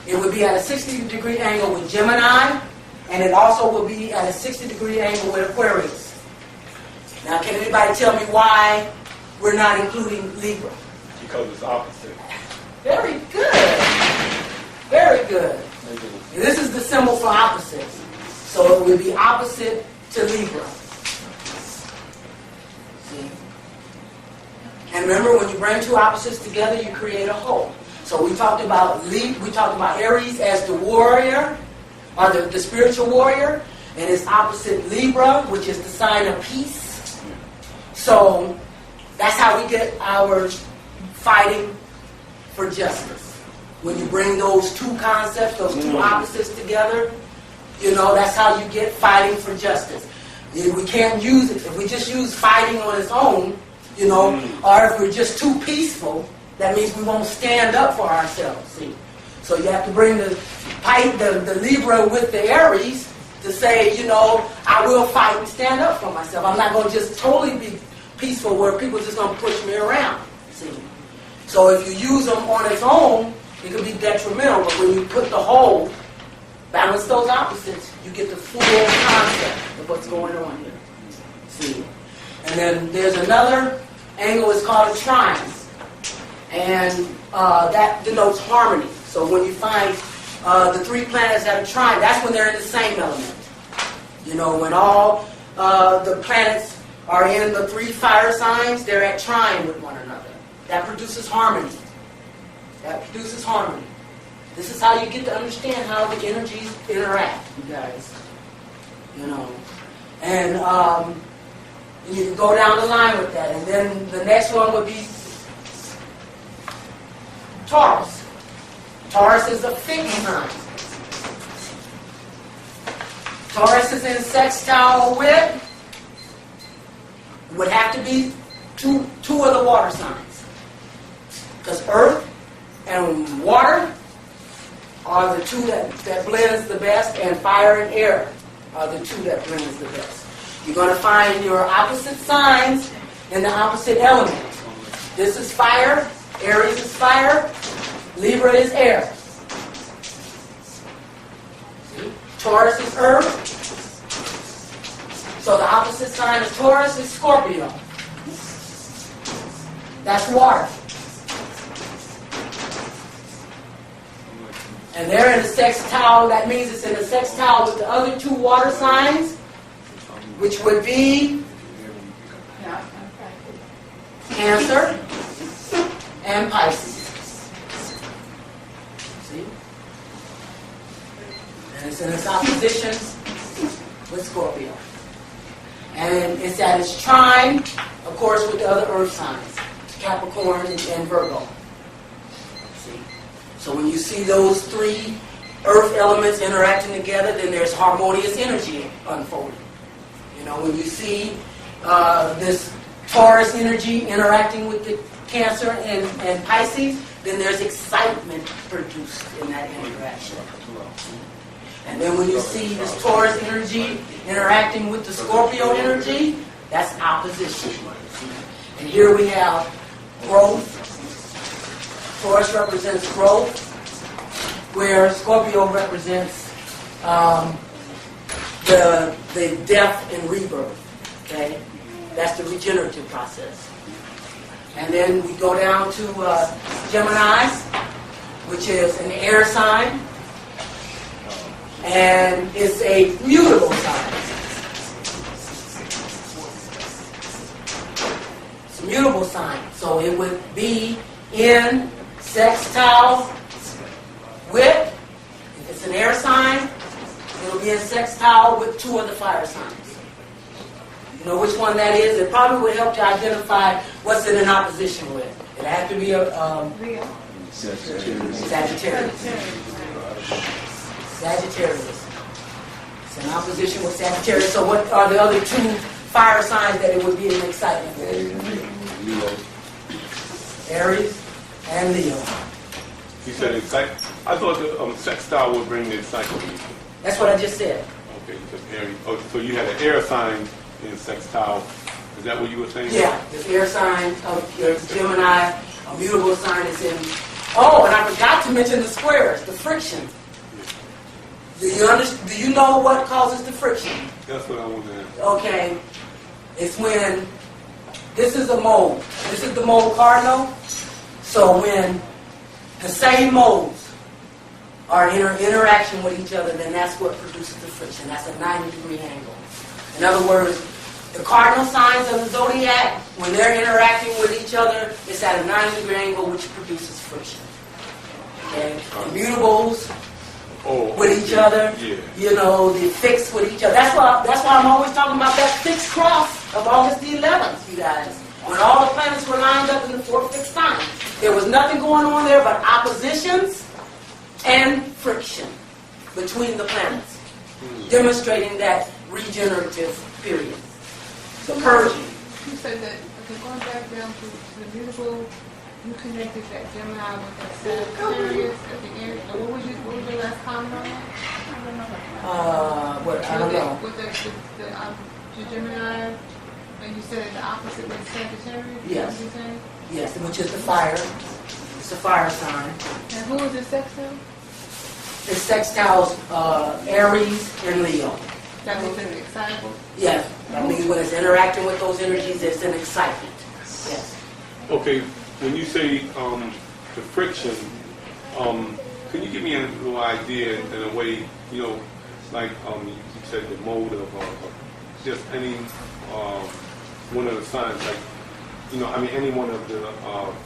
It would be at a 60-degree angle with Gemini, and it also will be at a 60-degree angle with Aquarius. Now, can anybody tell me why we're not including Libra? Because it's opposite. Very good. Very good. This is the symbol for opposites. So it would be opposite to Libra. See? And remember, when you bring two opposites together, you create a whole. So we talked about Aries as the warrior, or the spiritual warrior, and its opposite Libra, which is the sign of peace. So that's how we get our fighting for justice. When you bring those two concepts, those two opposites together, that's how you get fighting for justice. We can't use it. If we just use fighting on its own, or if we're just too peaceful, that means we won't stand up for ourselves, see? So you have to bring the Libra with the Aries to say, I will fight and stand up for myself. I'm not going to just totally be peaceful where people are just going to push me around, see? So if you use them on its own, it can be detrimental, but when you put the whole, balance those opposites, you get the full concept of what's going on here, see? And then there's another angle, it's called a trine. And that denotes harmony. So when you find the three planets that are trine, that's when they're in the same element. When all the planets are in the three fire signs, they're at trine with one another. That produces harmony. That produces harmony. This is how you get to understand how the energies interact, you guys. And you can go down the line with that. And then the next one would be Taurus. Taurus is a fixed sign. Taurus is in sextile with, would have to be two of the water signs. Because earth and water are the two that blends the best, and fire and air are the two that blends the best. You're going to find your opposite signs in the opposite element. This is fire, Aries is fire, Libra is air. See? Taurus is earth. So the opposite sign of Taurus is Scorpio. That's water. And they're in a sextile. That means it's in a sextile with the other two water signs, which would be Cancer and Pisces. See? And it's in its opposition with Scorpio. And it's at its trine, of course, with the other earth signs, Capricorn and Virgo. See? So when you see those three earth elements interacting together, then there's harmonious energy unfolding. When you see this Taurus energy interacting with the Cancer and Pisces, then there's excitement produced in that interaction. And then when you see this Taurus energy interacting with the Scorpio energy, That's opposition. And here we have growth. Taurus represents growth, where Scorpio represents the death and rebirth. Okay, that's the regenerative process. And then we go down to Gemini, which is an air sign, and it's a mutable sign. It's a mutable sign, so it would be in sextile with, if it's an air sign, it'll be in sextile with two of the fire signs. You know which one that is? It probably would help to identify what's it in opposition with. It has to be a Sagittarius. Sagittarius. It's in opposition with Sagittarius. So what are the other two fire signs that it would be in excitement with? Aries and Leo. You said excitement. I thought the sextile would bring the excitement. That's what I just said. Okay, because Aries. Oh, so you had an air sign in sextile. Is that what you were saying? Yeah, the air sign of your Gemini, a mutable sign is in. Oh, and I forgot to mention the squares, the friction. Do you know what causes the friction? That's what I want to ask. Okay, it's when this is a mode. This is the mode cardinal. So when the same modes are in interaction with each other, then that's what produces the friction. That's a 90-degree angle. In other words, the cardinal signs of the zodiac, when they're interacting with each other, it's at a 90-degree angle, which produces friction. Okay? The mutables with each other, you know, the fixed with each other. That's why I'm always talking about that fixed cross of August the 11th, you guys. When all the planets were lined up in the 4 fixed signs. There was nothing going on there but oppositions and friction between the planets, demonstrating that regenerative period. The purging. You said that, okay, going back down to the mutable, you connected that Gemini with that Sagittarius at the end. And what was your last comment on that? I don't know. With the Gemini, and you said the opposite was Sagittarius? Yes. What you saying? Yes, which is the fire. It's a fire sign. And who is it sextile? It's sextiles Aries and Leo. That means it's excitable? Yes. That means when it's interacting with those energies, it's an excitement. Yes. Okay, when you say the friction, can you give me a little idea in a way, you know, like you said the mode of just any one of the signs, like, you know, I mean any one of the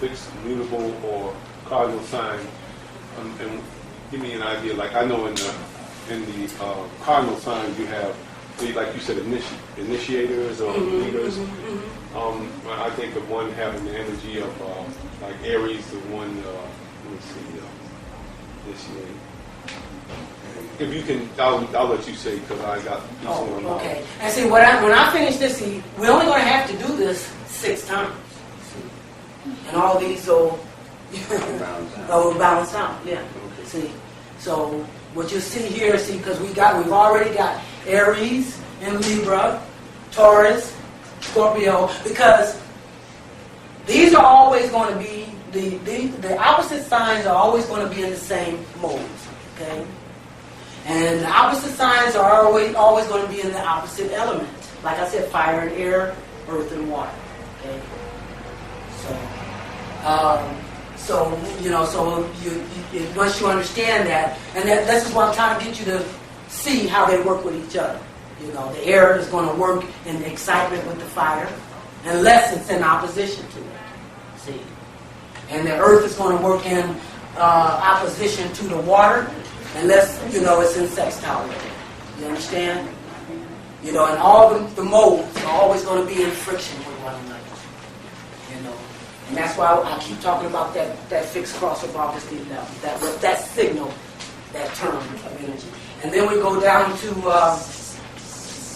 fixed, mutable, or cardinal signs, and give me an idea. Like I know in the cardinal signs you have, like you said, initiators or leaders. I think of one having the energy of like Aries, the one. Let me see, initiate. If you can, I'll let you say because I got. Okay. And see, when I finish this, see, we're only going to have to do this 6 times, and all these will balance out. Yeah. See, so what you see here, see, because we've already got Aries and Libra, Taurus, Scorpio, because these are always going to be the opposite signs are always going to be in the same modes. Okay. And the opposite signs are always going to be in the opposite element. Like I said, fire and air, earth and water. Okay. So once you understand that, and this is what I'm trying to get you to see how they work with each other. You know, the air is going to work in excitement with the fire, unless it's in opposition to it. See, and the earth is going to work in opposition to the water. Unless, you know, it's in sextile. You understand? You know, and all the modes are always going to be in friction with one another. You know, and that's why I keep talking about that fixed cross of August the 11th, that signal, that term of energy. And then we go down to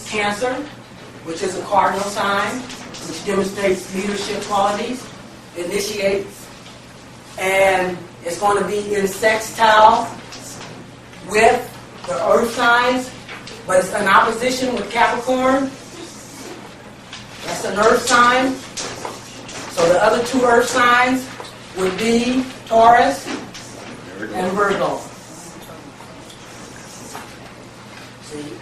Cancer, which is a cardinal sign, which demonstrates leadership qualities, initiates, and it's going to be in sextile with the earth signs, but it's in opposition with Capricorn That's an earth sign. So the other two earth signs would be Taurus and Virgo. See?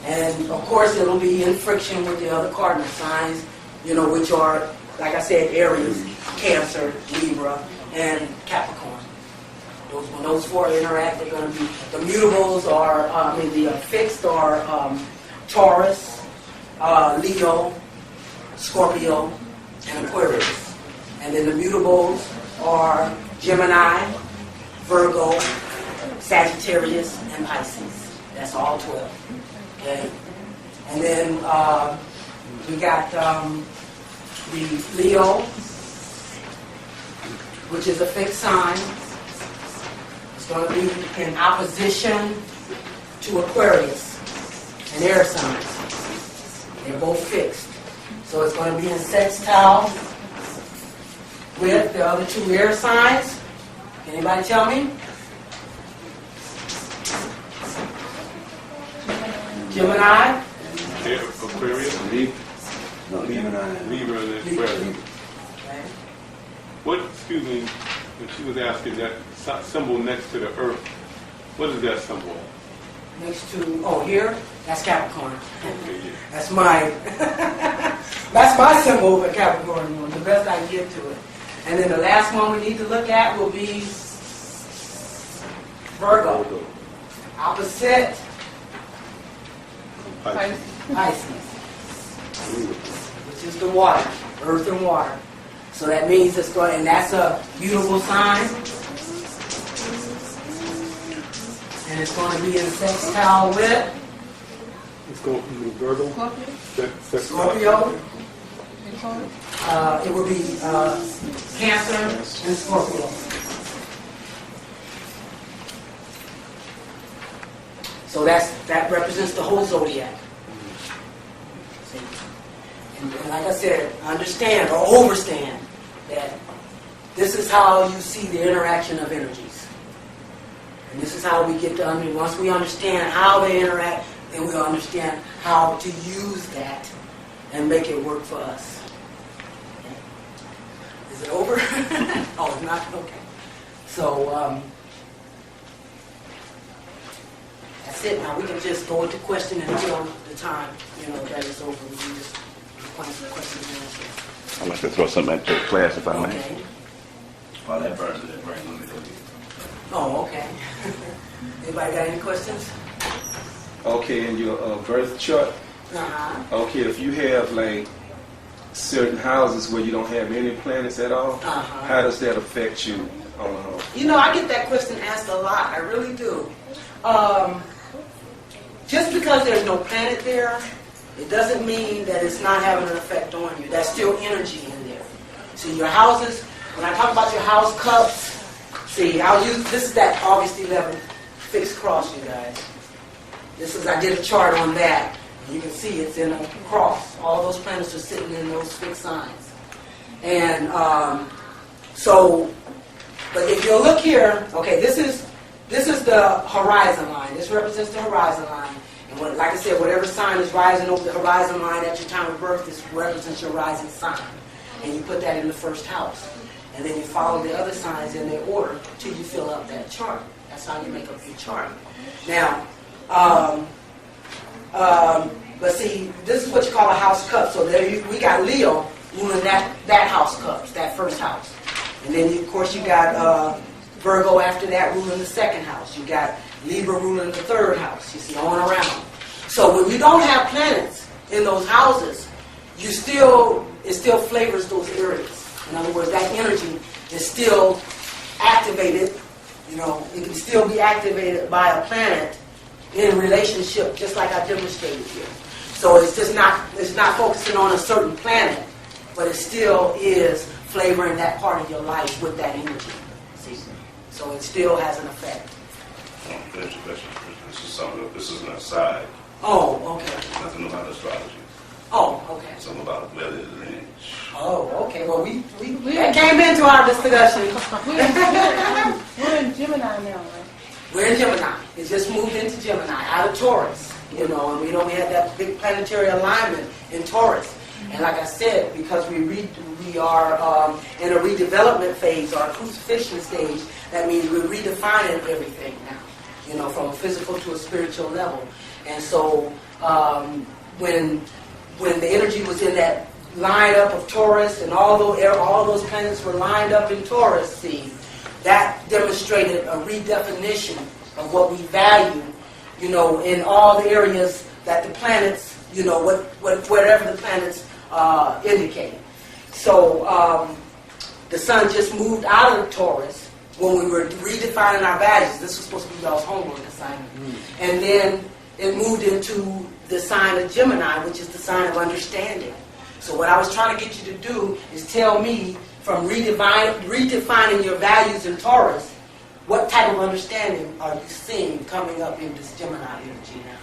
And of course it'll be in friction with the other cardinal signs, you know, which are, like I said, Aries, Cancer, Libra, and Capricorn. When those four interact, they're going to be, the mutables are, the fixed are Taurus, Leo, Scorpio, and Aquarius. And then the mutables are Gemini, Virgo, Sagittarius, and Pisces. That's all 12. Okay? And then we got the Leo, which is a fixed sign. It's going to be in opposition to Aquarius, an air sign. They're both fixed. So it's going to be in sextile with the other two air signs. Anybody tell me? Gemini? Aquarius? No, Gemini. Libra and Aquarius. Okay. What, excuse me, when she was asking that symbol next to the earth, what is that symbol? Next to, oh, here, that's Capricorn. Okay, yeah. That's my, that's my symbol for Capricorn, the best I can get to it. And then the last one we need to look at will be Virgo. Opposite Pisces. Pisces, which is the water, earth and water. So that means it's going, and that's a beautiful sign. And it's going to be in sextile with Let's go from Virgo. Scorpio. It will be Cancer and Scorpio. So that represents the whole zodiac. See? And like I said, understand or overstand that this is how you see the interaction of energies. And this is how we get to once we understand how they interact, then we'll understand how to use that and make it work for us. Okay. Is it over? Oh, it's not? Okay. So, that's it. Now we can just go into question until the time, that is over. We can just find some questions and answers. I'd like to throw something at your class if I may. Okay. While that burns, let me go. Oh, okay. Anybody got any questions? Okay, in your birth chart, Uh-huh. okay, if you have like certain houses where you don't have any planets at all, Uh-huh. how does that affect you? I get that question asked a lot. I really do. Just because there's no planet there, it doesn't mean that it's not having an effect on you. There's still energy in there. See, your houses, when I talk about your house cups, see, this is that August 11th fixed cross, you guys. I did a chart on that. You can see it's in a cross. All those planets are sitting in those fixed signs. And but if you look here, okay, this is the horizon line. This represents the horizon line. And like I said, whatever sign is rising over the horizon line at your time of birth, this represents your rising sign. And you put that in the first house. And then you follow the other signs in their order till you fill up that chart. That's how you make up your chart. Now, but see, this is what you call a house cup. So we got Leo ruling that house cups, that first house. And then, of course, you got Virgo after that ruling the second house. You got Libra ruling the third house. You see, on around. So when you don't have planets in those houses, it still flavors those areas. In other words, that energy is still activated. It can still be activated by a planet in relationship, just like I demonstrated here. So it's not focusing on a certain planet, but it still is flavoring that part of your life with that energy. See? So it still has an effect. This is an aside. Oh, okay. Nothing about astrology. Oh, okay. Something about weather lineage. Oh, okay. Well, we that came into our discussion. We're in Gemini now, right? We're in Gemini. It just moved into Gemini, out of Taurus. And we had that big planetary alignment in Taurus. And like I said, because we are in a redevelopment phase or a crucifixion stage, that means we're redefining everything now, from a physical to a spiritual level. And so when the energy was in that lineup of Taurus and all those planets were lined up in Taurus, see, that demonstrated a redefinition of what we value, in all the areas that the planets, whatever the planets indicate. So the sun just moved out of Taurus when we were redefining our values. This was supposed to be y'all's homework assignment. And then it moved into the sign of Gemini, which is the sign of understanding. So what I was trying to get you to do is tell me, from redefining your values in Taurus, what type of understanding are you seeing coming up in this Gemini energy now?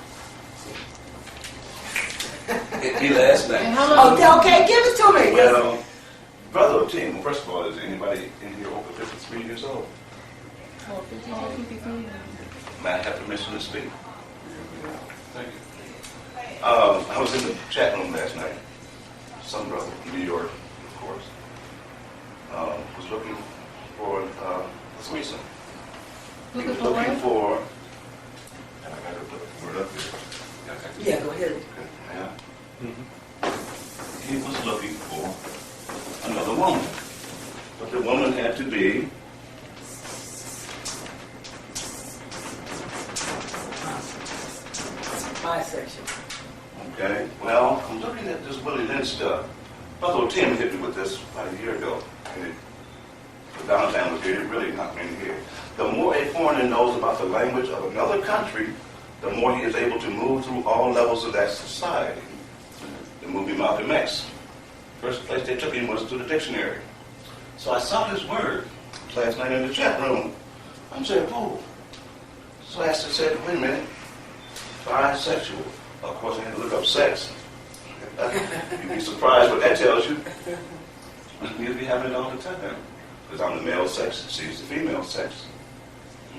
He last night. Okay, give it to me. Well, brother or team, first of all, is anybody in here over 53 years old? Oh, 53. May I have permission to speak? Thank you. I was in the chat room last night. Some brother from New York, of course, was looking for a threesome. He was looking for, and I got to put the word up here. Yeah, go ahead. Yeah. He was looking for another woman, but the woman had to be Bisexual. okay. Well, I'm looking at this Willie Lynch stuff. Brother Tim hit me with this about a year ago, and the Valentine was here. It really knocked me in the head. The more a foreigner knows about the language of another country, the more he is able to move through all levels of that society. The movie Malcolm X. First place they took him was to the dictionary. So I saw this word last night in the chat room. I'm saying, whoa. So I said, wait a minute, bisexual. Of course, I had to look up sex. You'd be surprised what that tells you. You'll be having it all the time. Because I'm the male sex, she's the female sex.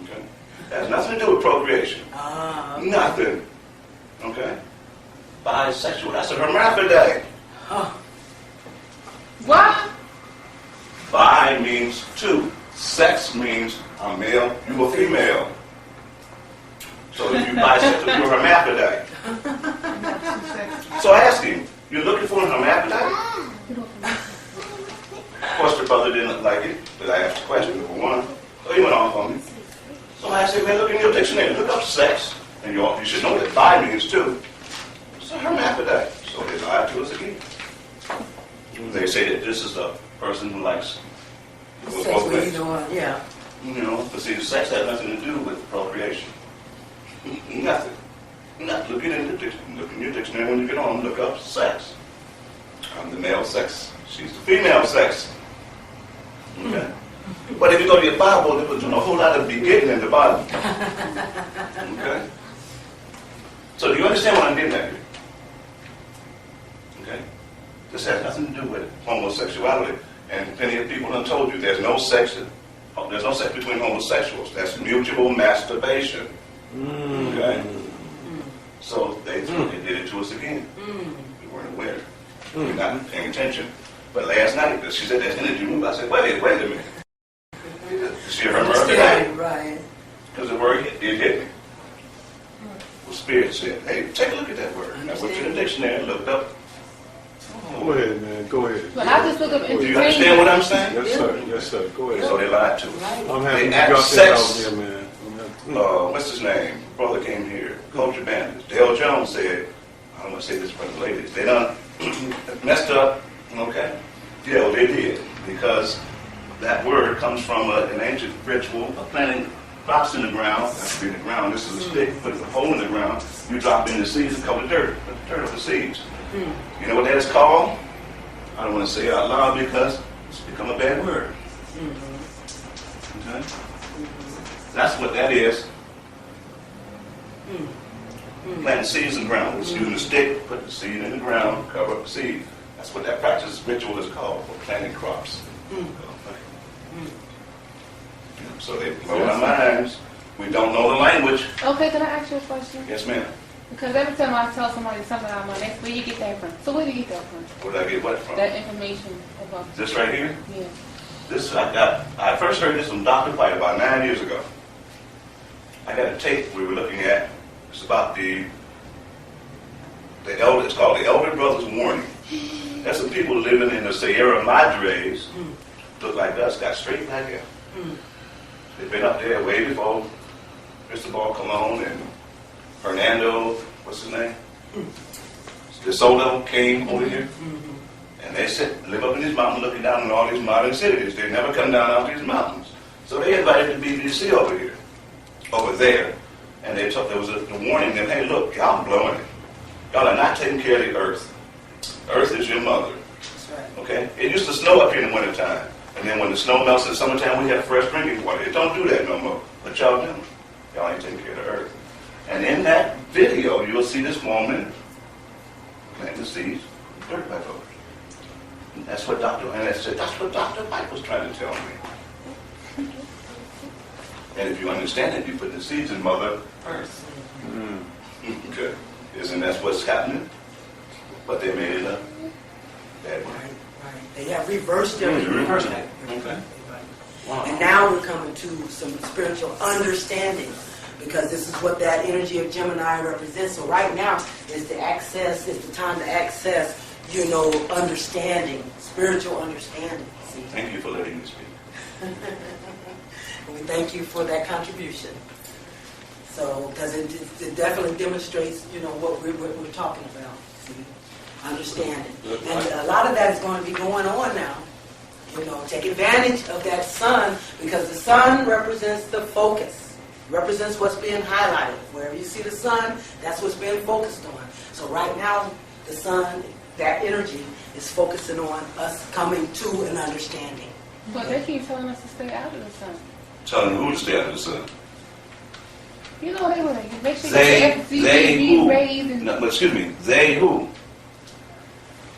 Okay? That has nothing to do with procreation. Okay. Nothing. Okay? Bisexual, that's a hermaphrodite. What? Bi means two. Sex means I'm male, you a female. So if you're bisexual, you're a hermaphrodite. So ask him, you're looking for a hermaphrodite? Of course, the brother didn't like it, but I asked the question, number one. So he went off on me. So I said, man, look in your dictionary, look up sex. And you should know that bi means two. It's a hermaphrodite. So they lied to us again. They say that this is a person who likes both things. Yeah. But see, sex has nothing to do with procreation. Nothing. Look in your dictionary when you get home, look up sex. I'm the male sex. She's the female sex. Okay? But if you go to your Bible, there's a whole lot of begetting in the Bible. Okay? So do you understand what I'm getting at here? Okay? This has nothing to do with homosexuality. And plenty of people have told you there's no sex between homosexuals. That's mutual masturbation. Okay? So they did it to us again. We weren't aware. We're not paying attention. But last night, she said there's energy move. I said, wait a minute. She heard her Right. because the word it hit me. The Spirit said, hey, take a look at that word. And I went to the dictionary and looked up. Go ahead, man. Go ahead. Well, I just look up Do you understand what entertainment. I'm saying? Yes, sir. Yes, sir. Go ahead. So they lied to us. I'm happy They you act got that sex. out there, man. What's his name? Brother came here. Culture bandits. Dale Jones said, I don't want to say this for the ladies. They done messed up. Okay? Yeah, well, they did. Because that word comes from an ancient ritual of planting crops in the ground. That's in the ground. This is a stick. Put a hole in the ground. You drop in the seeds and cover the dirt. Put the dirt of the seeds. You know what that is called? I don't want to say it out loud because it's become a bad word. Okay? That's what that is. Planting seeds in the ground. It's using a stick, put the seed in the ground, cover up the seed. That's what that practice ritual is called, for planting crops. So they blow our minds. We don't know the language. Okay, can I ask you a question? Yes, ma'am. Because every time I tell somebody something about money, where you get that from? So where do you get that from? Where did I get what from? That information about This right here? Yeah. This I first heard this from Dr. White about 9 years ago. I got a tape we were looking at. It's about the elder. It's called the Elder Brothers Warning. That's the people living in the Sierra Madres. Look like us, got straight black hair. They've been up there way before Cristobal Colon and Fernando, what's his name? De Soto came over here. And they live up in these mountains looking down on all these modern cities. They never come down out these mountains. So they invited the BBC over there. And they took, there was a warning them, hey look, y'all blowing it. Y'all are not taking care of the earth. Earth is your mother. That's right. Okay? It used to snow up here in the wintertime. And then when the snow melts in the summertime, we have fresh drinking water. It don't do that no more. But y'all do. Y'all ain't taking care of the earth. And in that video, you'll see this woman planting the seeds, dirt by voters. And that's what Dr. White was trying to tell me. And if you understand it, you put the seeds in Mother Earth. Okay. Isn't that what's happening? But they made it up that way. Right. They have reversed everything. Reversed it. Okay. Wow. And now we're coming to some spiritual understanding, because this is what that energy of Gemini represents. So right now is the time to access, understanding, spiritual understanding. See? Thank you for letting me speak. We thank you for that contribution. So, because it definitely demonstrates, what we're talking about. See? Understanding. And a lot of that is going to be going on now. Take advantage of that sun, because the sun represents the focus, represents what's being highlighted. Wherever you see the sun, that's what's being focused on. So right now, the sun, that energy, is focusing on us coming to an understanding. But they keep telling us to stay out of the sun. Telling who to stay out of the sun. They want to make sure They who? rays and No, but excuse me, they who?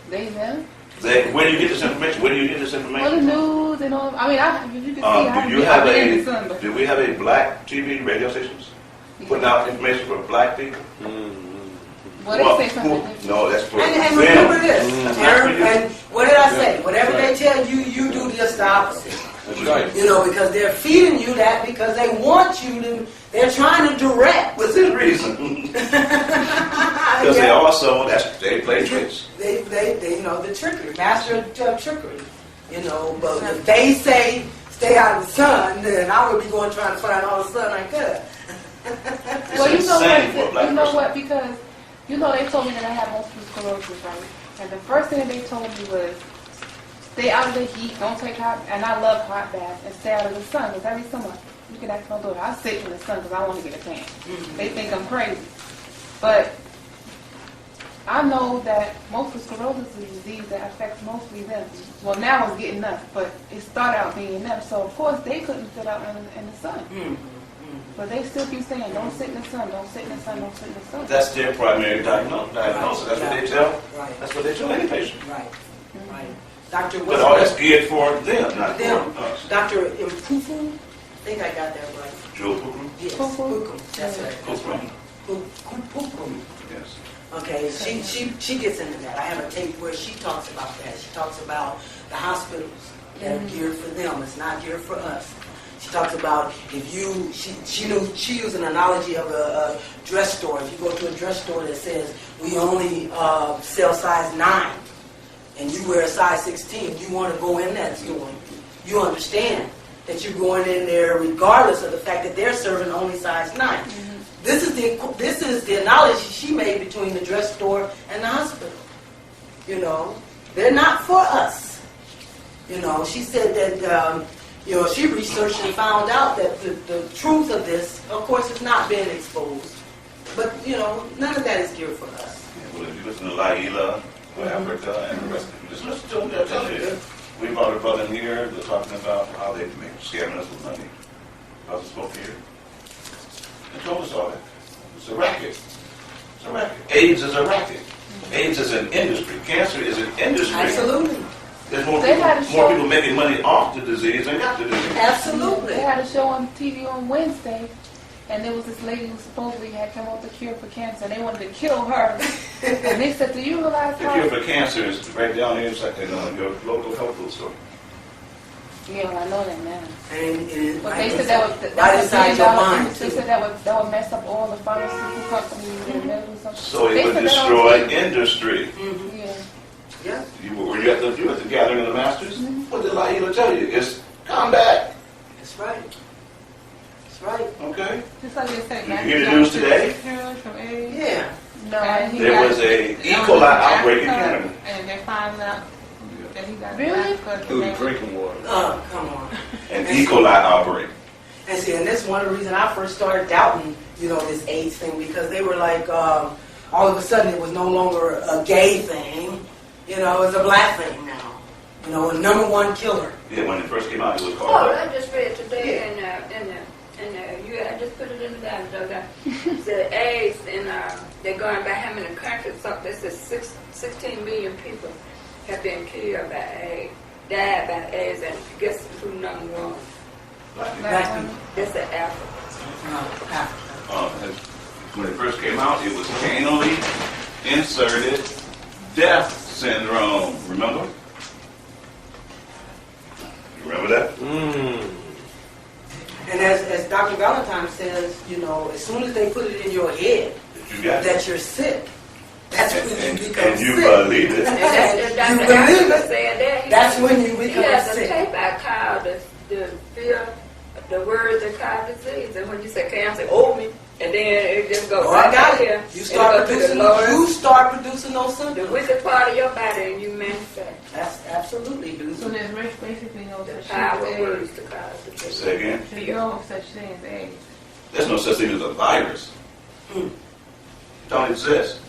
they them. Where do you get this information? Well, the news and all. I mean, you can see how Do you have in the sun. But do we have a black TV radio stations putting out information for black people? well, they say something different. No, that's for And them. remember this, That's and what did I say? Whatever they tell you, you do just the opposite. That's right. Because they're feeding you that because they want you to, they're trying to direct. Within reason. Because they also, they play tricks. They the trickery, master of trickery. But if they say stay out of the sun, then I would be going trying to find all the sun I could. Well, It's insane for a black you know person. what? Because they told me that I have multiple sclerosis, right? And the first thing that they told me was stay out of the heat, don't take hot, and I love hot baths, and stay out of the sun. Because every summer, you can ask my daughter, I sit in the sun because I want to get a tan. They think I'm crazy. But I know that multiple sclerosis is a disease that affects mostly them. Well, now it's getting us, but it started out being them. So, of course, they couldn't sit out in the sun. But they still keep saying, don't sit in the sun, don't sit in the sun, don't sit in the sun. That's their primary diagnosis. That's what they tell. Right. That's what they tell any patient. Right. Dr. But all that's geared for them, not them. for us. Dr. Mpufu, I think I got that right. Jewel Pukum? Yes, Pufu. Pukum. That's right. Pukum. Pukum. Yes. Okay, she gets into that. I have a tape where she talks about that. She talks about the hospitals that are geared for them. It's not geared for us. She talks about if you, she used an analogy of a dress store. If you go to a dress store that says we only sell size 9 and you wear a size 16, you want to go in that store. You understand that you're going in there regardless of the fact that they're serving only size 9. This is the analogy she made between the dress store and the hospital. They're not for us. She said that she researched and found out that the truth of this, of course, is not being exposed. But none of that is geared for us. Yeah, well, if you listen to Laila, Africa, and the rest of them, just listen to them. They'll tell you. We brought a brother in here. They're talking about how they make scamming us with money. Brother spoke here. They told us all that. It's a racket. It's a racket. AIDS is a racket. AIDS is an industry. Cancer is an industry. Absolutely. There's more people making money off the disease than got the disease. Absolutely. They had a show on TV on Wednesday and there was this lady who supposedly had come up with a cure for cancer, and they wanted to kill her. And they said, do you realize The how... cure for cancer is right down here inside in your local health food store. Yeah, well, I know that now. And But they said that would... right inside your mind, They too. said that would mess up all the pharmaceutical companies and medical stuff. So it They would said that destroy on industry. Mhm. Yeah. Yeah. Were you at the gathering of the masters? What did Laila tell you? It's come back. That's right. That's right. Okay. Just like they said, You hear the news today? from AIDS. Yeah. No, and he There got- was a E. coli outbreak in Canada. And they found out that he got Really? Through the drinking water. Oh, come on. An E. coli outbreak. And see, and that's one of the reasons I first started doubting, this AIDS thing, because they were like, all of a sudden it was no longer a gay thing, it's a black thing now. A number one killer. Yeah, when it first came out, it was Oh, called. I just read today I just put it in the down. The AIDS, and they're going by how many countries? So they said 16 million people have been killed by AIDS, died by AIDS, and guess who number one? Black people. That's the Africa. Africa. When it first came out, it was anally inserted death syndrome. Remember? You remember that? And as Dr. Valentine says, as soon as they put it in your head You got it. that you're sick, that's when you become And you sick. believe it. And You Dr. believe Africa it? said that. That's when you He become has a sick. tape I called the fear, the words that cause disease. And when you say cancer, me, and then it just goes Oh, right I got out here. it. You start producing those The symptoms. wicked part of your body, and you manifest That's absolutely do. So there's basically no the such power thing as words AIDS. to cause disease. Say again. There's no such thing as AIDS. There's no such thing as a virus. Don't exist.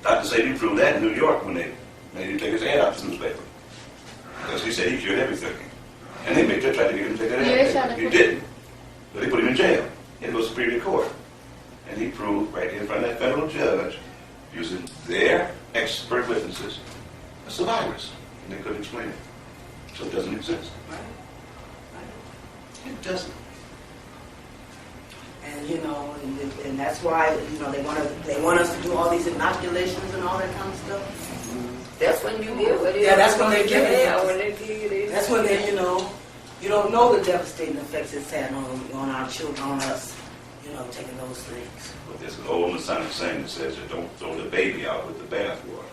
Dr. Sadie proved that in New York when they made him take his head out of the newspaper. Because he said he cured everything. And they tried to get him to take that Yeah, they tried head. to He put- didn't. But they put him in jail. He had to go to Superior Court. And he proved right in front of that federal judge, using their expert witnesses, it's a virus. And they couldn't explain it. So it doesn't exist. It doesn't. And and that's why they want us to do all these inoculations and all that kind of stuff. That's when you get what it is. Yeah, that's when they give it. Yeah, when they give it. That's when they you don't know the devastating effects it's had on our children, on us, taking those things. But there's an old Masonic saying that says that don't throw the baby out with the bathwater.